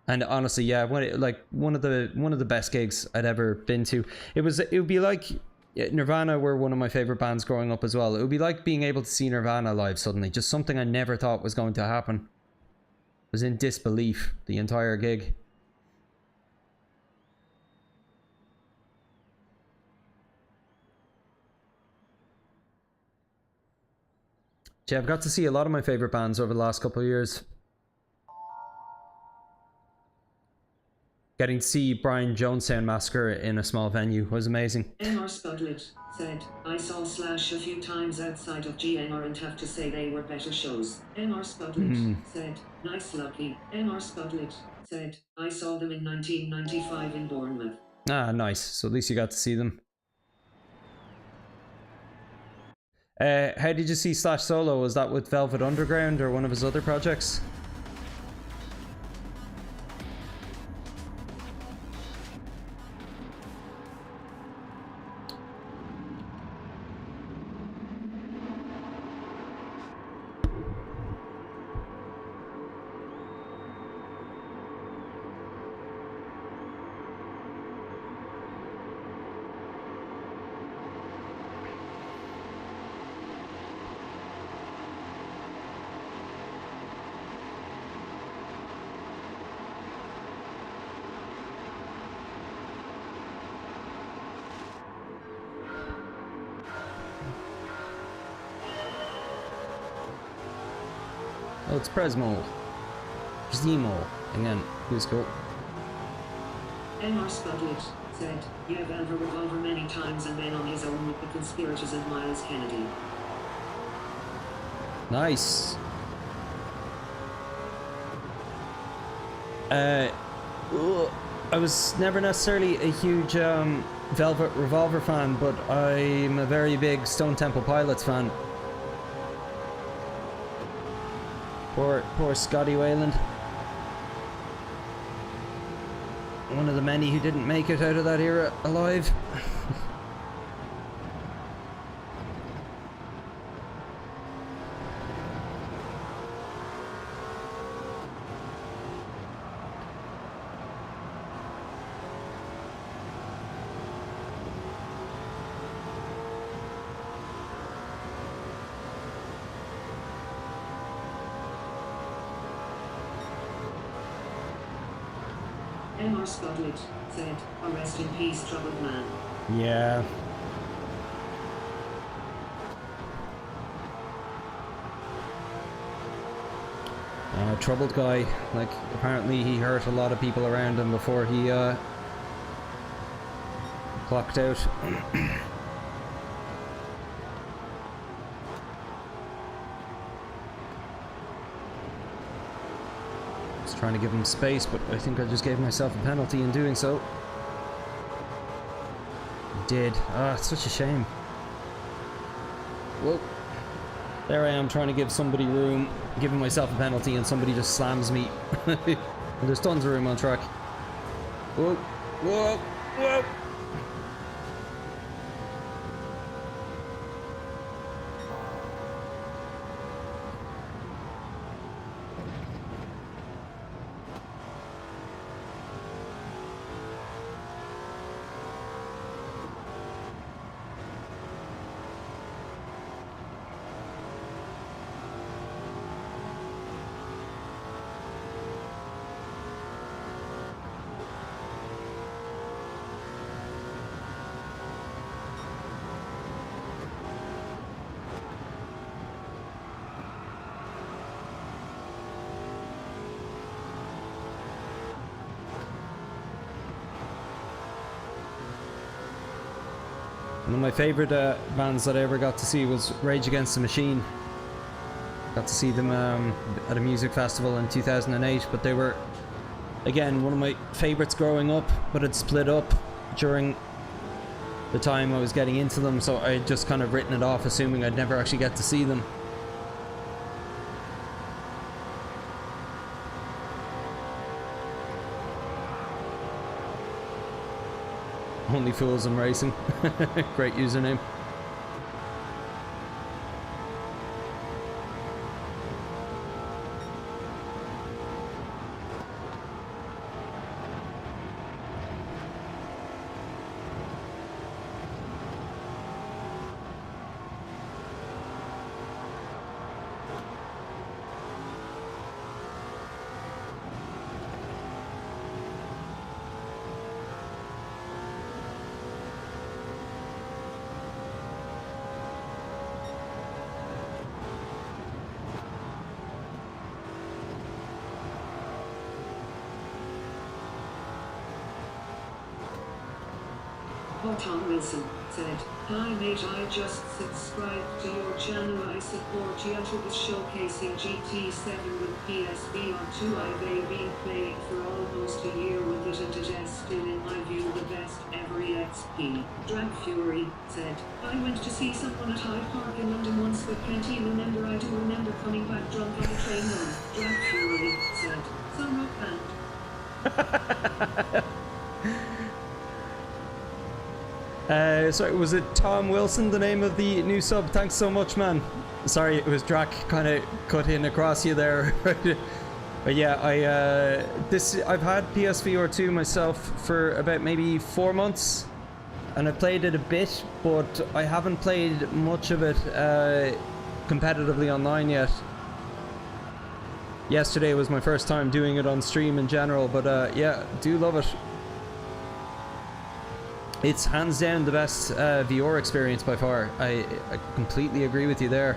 And honestly, yeah, one of the best gigs I'd ever been to. It would be like, Nirvana were one of my favorite bands growing up as well. It would be like being able to see Nirvana live suddenly. Just something I never thought was going to happen. I was in disbelief the entire gig. Yeah, I've got to see a lot of my favorite bands over the last couple of years. Getting to see Brian Jonestown Massacre in a small venue was amazing. MR Spudlet said, I saw Slash a few times outside of GNR and have to say they were better shows. MR Spudlet said, nice lucky. MR Spudlet said, I saw them in 1995 in Bournemouth. Ah, nice. So at least you got to see them. How did you see Slash solo? Was that with Velvet Underground or one of his other projects? Oh, it's Presmo. Again, who's cool. MR Spudlet said, yeah, Velvet Revolver many times and then on his own with the Conspirators and Miles Kennedy. Nice. I was never necessarily a huge Velvet Revolver fan, but I'm a very big Stone Temple Pilots fan. Poor Scotty Wayland. One of the many who didn't make it out of that era alive. MR Scudlet said, oh, rest in peace, troubled man. Yeah. Troubled guy. Like, apparently he hurt a lot of people around him before he clocked out. Trying to give him space, but I think I just gave myself a penalty in doing so. I did. Ah, it's such a shame. Whoa. There I am trying to give somebody room, giving myself a penalty, and somebody just slams me. And there's tons of room on track. Whoa. Whoa. Whoa. One of my favorite bands that I ever got to see was Rage Against the Machine. Got to see them at a music festival in 2008, but they were, again, one of my favorites growing up, but it split up during the time I was getting into them, so I had just kind of written it off, assuming I'd never actually get to see them. Only Fools and Racing. Great username. Tom Wilson said, "Hi mate, I just subscribed to your channel. I support you. It was showcasing GT7 with PSVR2. I've been playing for almost a year with it, and it is still in my view the best ever EXP." Drag Fury said, "I went to see someone at Hyde Park in London once, but can't even remember. I do remember coming back drunk on the train home." Drag Fury said, "Some rock band." Sorry, was it Tom Wilson, the name of the new sub? Thanks so much, man. Sorry, it was Drac kind of cut in across you there. But yeah, I've had PSVR2 myself for about maybe 4 months, and I played it a bit, but I haven't played much of it competitively online yet. Yesterday was my first time doing it on stream in general, but yeah, do love it. It's hands down the best VR experience by far. I completely agree with you there.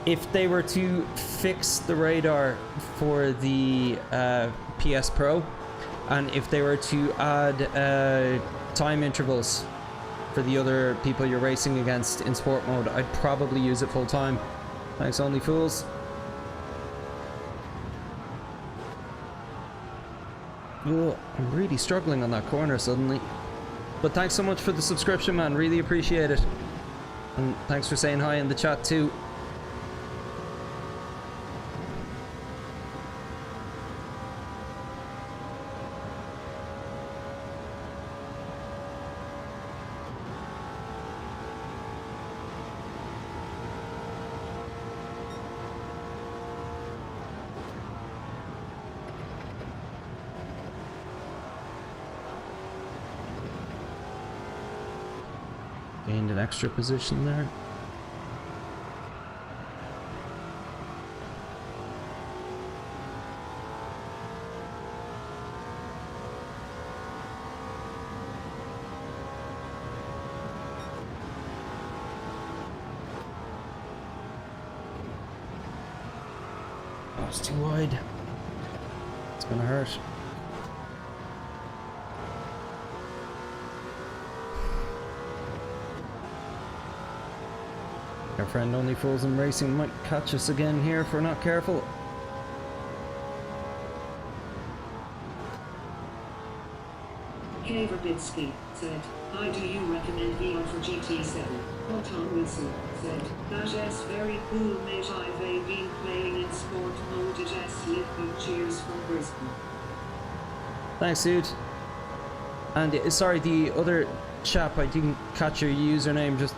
If they were to fix the radar for the PS Pro, and if they were to add time intervals for the other people you're racing against in sport mode, I'd probably use it full time. Thanks, Only Fools. Oh, I'm really struggling on that corner suddenly. But thanks so much for the subscription, man. Really appreciate it. And thanks for saying hi in the chat too. Gained an extra position there. Oh, it's too wide. It's gonna hurt. Our friend Only Fools and Racing might catch us again here if we're not careful. Kay Verbitsky said, "Hi, do you recommend VR for GT7? Tom Wilson said, "That is very cool, mate. I've been playing in sport mode. It is lit. Cheers from Brisbane." Thanks, dude. And sorry, the other chap, I didn't catch your username. Just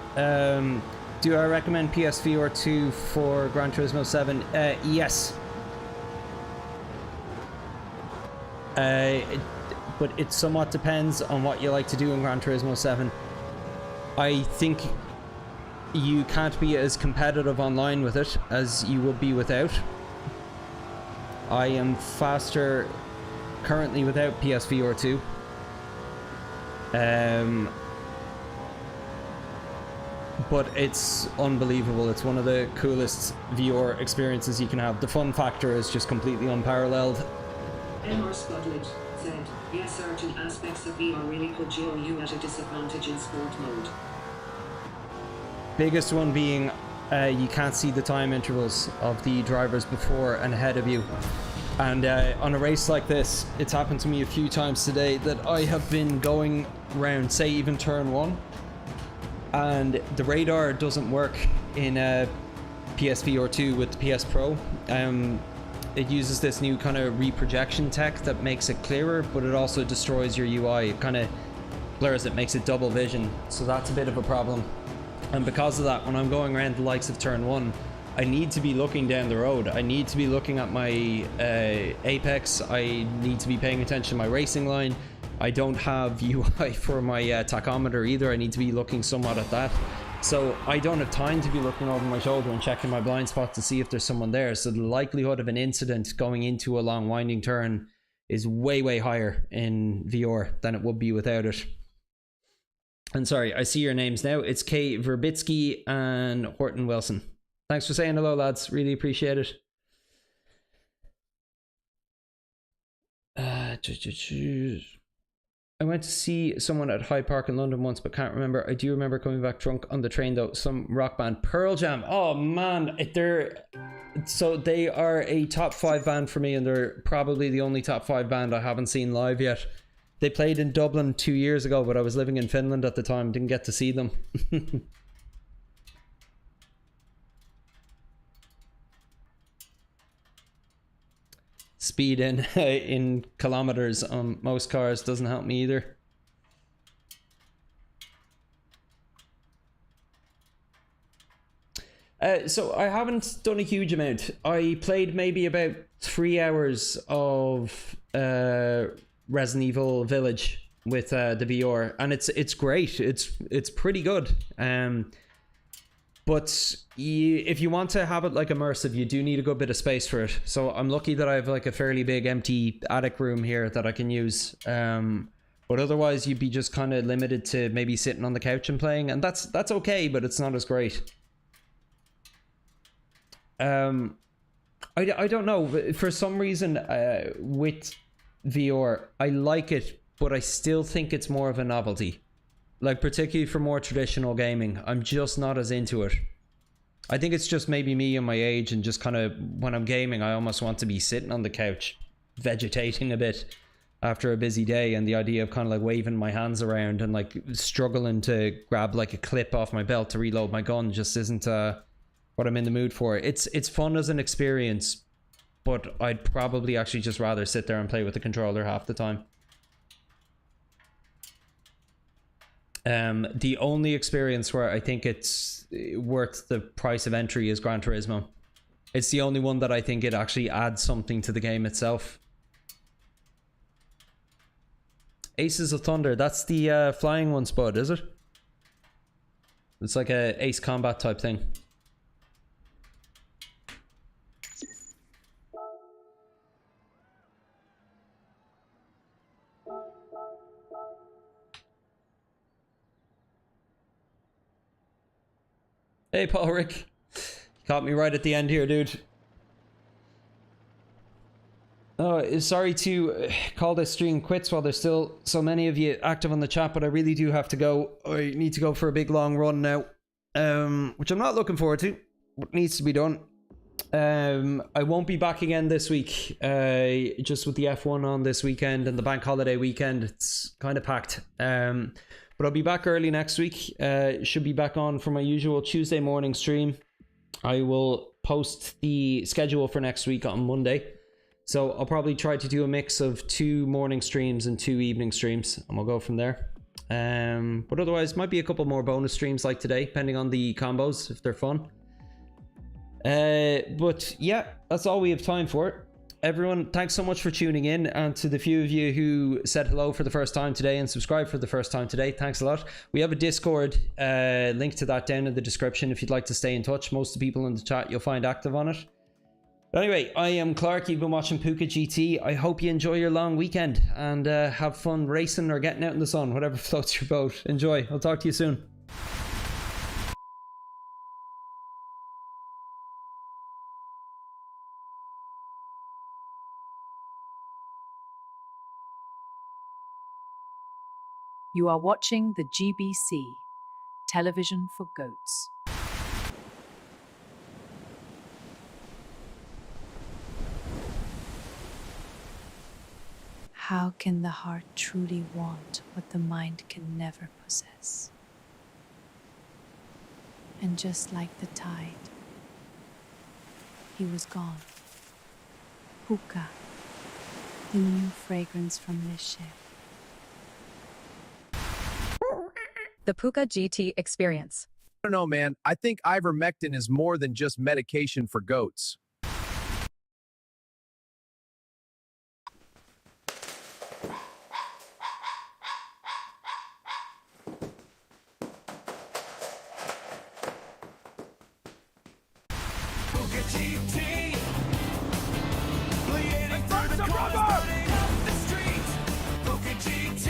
do I recommend PSVR2 for Gran Turismo 7? Yes. But it somewhat depends on what you like to do in Gran Turismo 7. I think you can't be as competitive online with it as you would be without. I am faster currently without PSVR2. But it's unbelievable. It's one of the coolest VR experiences you can have. The fun factor is just completely unparalleled. MR Spudlet said, yes, certain aspects of VR really put you at a disadvantage in sport mode. Biggest one being you can't see the time intervals of the drivers before and ahead of you. And on a race like this, it's happened to me a few times today that I have been going around, say even turn 1, and the radar doesn't work in PSVR2 with the PS Pro. It uses this new kind of reprojection tech that makes it clearer, but it also destroys your UI. It kind of blurs it, makes it double vision, so that's a bit of a problem. And because of that, when I'm going around the likes of turn 1, I need to be looking down the road. I need to be looking at my apex. I need to be paying attention to my racing line. I don't have UI for my tachometer either. I need to be looking somewhat at that. So I don't have time to be looking over my shoulder and checking my blind spot to see if there's someone there. So the likelihood of an incident going into a long winding turn is way, way higher in VR than it would be without it. And sorry, I see your names now. It's Kay Verbitsky and Horton Wilson. Thanks for saying hello, lads. Really appreciate it. I went to see someone at Hyde Park in London once, but can't remember. I do remember coming back drunk on the train though. Some rock band, Pearl Jam. Oh man, they are a top 5 band for me, and they're probably the only top 5 band I haven't seen live yet. They played in Dublin 2 years ago, but I was living in Finland at the time, didn't get to see them. Speed in kilometers on most cars doesn't help me either. So I haven't done a huge amount. I played maybe about 3 hours of Resident Evil Village with the VR, and it's great. It's pretty good. But if you want to have it like immersive, you do need a good bit of space for it. So I'm lucky that I have like a fairly big empty attic room here that I can use. But otherwise you'd be just kind of limited to maybe sitting on the couch and playing, and that's okay, but it's not as great. I don't know. For some reason, with VR, I like it, but I still think it's more of a novelty. Like, particularly for more traditional gaming, I'm just not as into it. I think it's just maybe me and my age, and just kind of, when I'm gaming, I almost want to be sitting on the couch, vegetating a bit after a busy day, and the idea of kind of like waving my hands around and like struggling to grab like a clip off my belt to reload my gun just isn't what I'm in the mood for. It's fun as an experience, but I'd probably actually just rather sit there and play with the controller half the time. The only experience where I think it's worth the price of entry is Gran Turismo. It's the only one that I think it actually adds something to the game itself. Aces of Thunder, that's the flying one, Spud, is it? It's like a Ace Combat type thing. Hey, Paul Rick. Caught me right at the end here, dude. Oh, sorry to call this stream quits while there's still so many of you active on the chat, but I really do have to go. I need to go for a big long run now, which I'm not looking forward to, but needs to be done. I won't be back again this week, just with the F1 on this weekend and the bank holiday weekend. It's kind of packed. But I'll be back early next week. Should be back on for my usual Tuesday morning stream. I will post the schedule for next week on Monday. So I'll probably try to do a mix of 2 morning streams and 2 evening streams, and we'll go from there. But otherwise, might be a couple more bonus streams like today, depending on the combos, if they're fun. But yeah, that's all we have time for. Everyone, thanks so much for tuning in, and to the few of you who said hello for the first time today and subscribed for the first time today, thanks a lot. We have a Discord, link to that down in the description if you'd like to stay in touch. Most of the people in the chat you'll find active on it. But anyway, I am Clark, you've been watching Puka GT. I hope you enjoy your long weekend and have fun racing or getting out in the sun, whatever floats your boat. Enjoy, I'll talk to you soon. You are watching the GBC, Television for Goats. How can the heart truly want what the mind can never possess? And just like the tide, he was gone. Hookah, the new fragrance from this ship. The Puka GT experience. I don't know, man. I think ivermectin is more than just medication for goats. GT, bleeding through the cars, burning up the streets. Puka GT,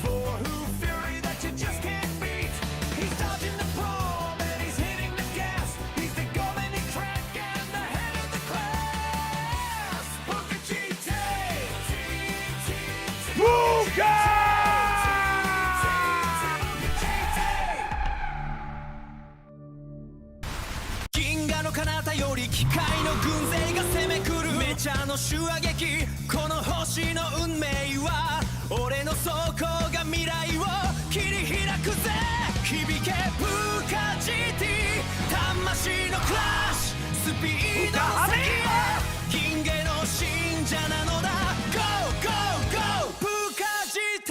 for who fury that you just can't beat. He's dodging the palm and he's hitting the gas. He's the golden track and the head of the class. Puka GT, Puka! 銀河の彼方より機械の軍勢が攻め来るメジャーの手話劇この星の運命は俺の走行が未来を切り開くぜ響けプーカ GT 魂のクラッシュスピードの先へ銀河の信者なのだ Go Go Go プーカ GT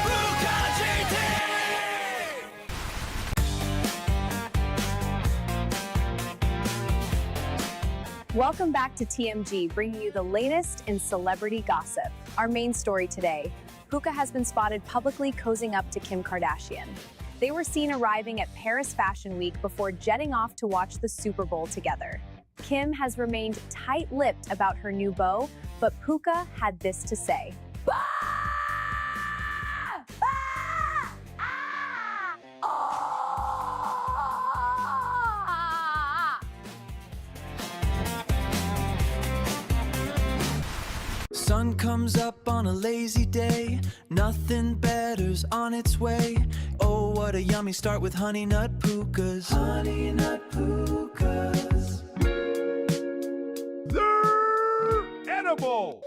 プーカ GT Welcome back to TMG, bringing you the latest in celebrity gossip. Our main story today, Puka has been spotted publicly cozying up to Kim Kardashian. They were seen arriving at Paris Fashion Week before jetting off to watch the Super Bowl together. Kim has remained tight-lipped about her new beau, but Puka had this to say. Sun comes up on a lazy day, nothing better's on its way. Oh, what a yummy start with honey nut pukas. Honey nut pukas. They're edible!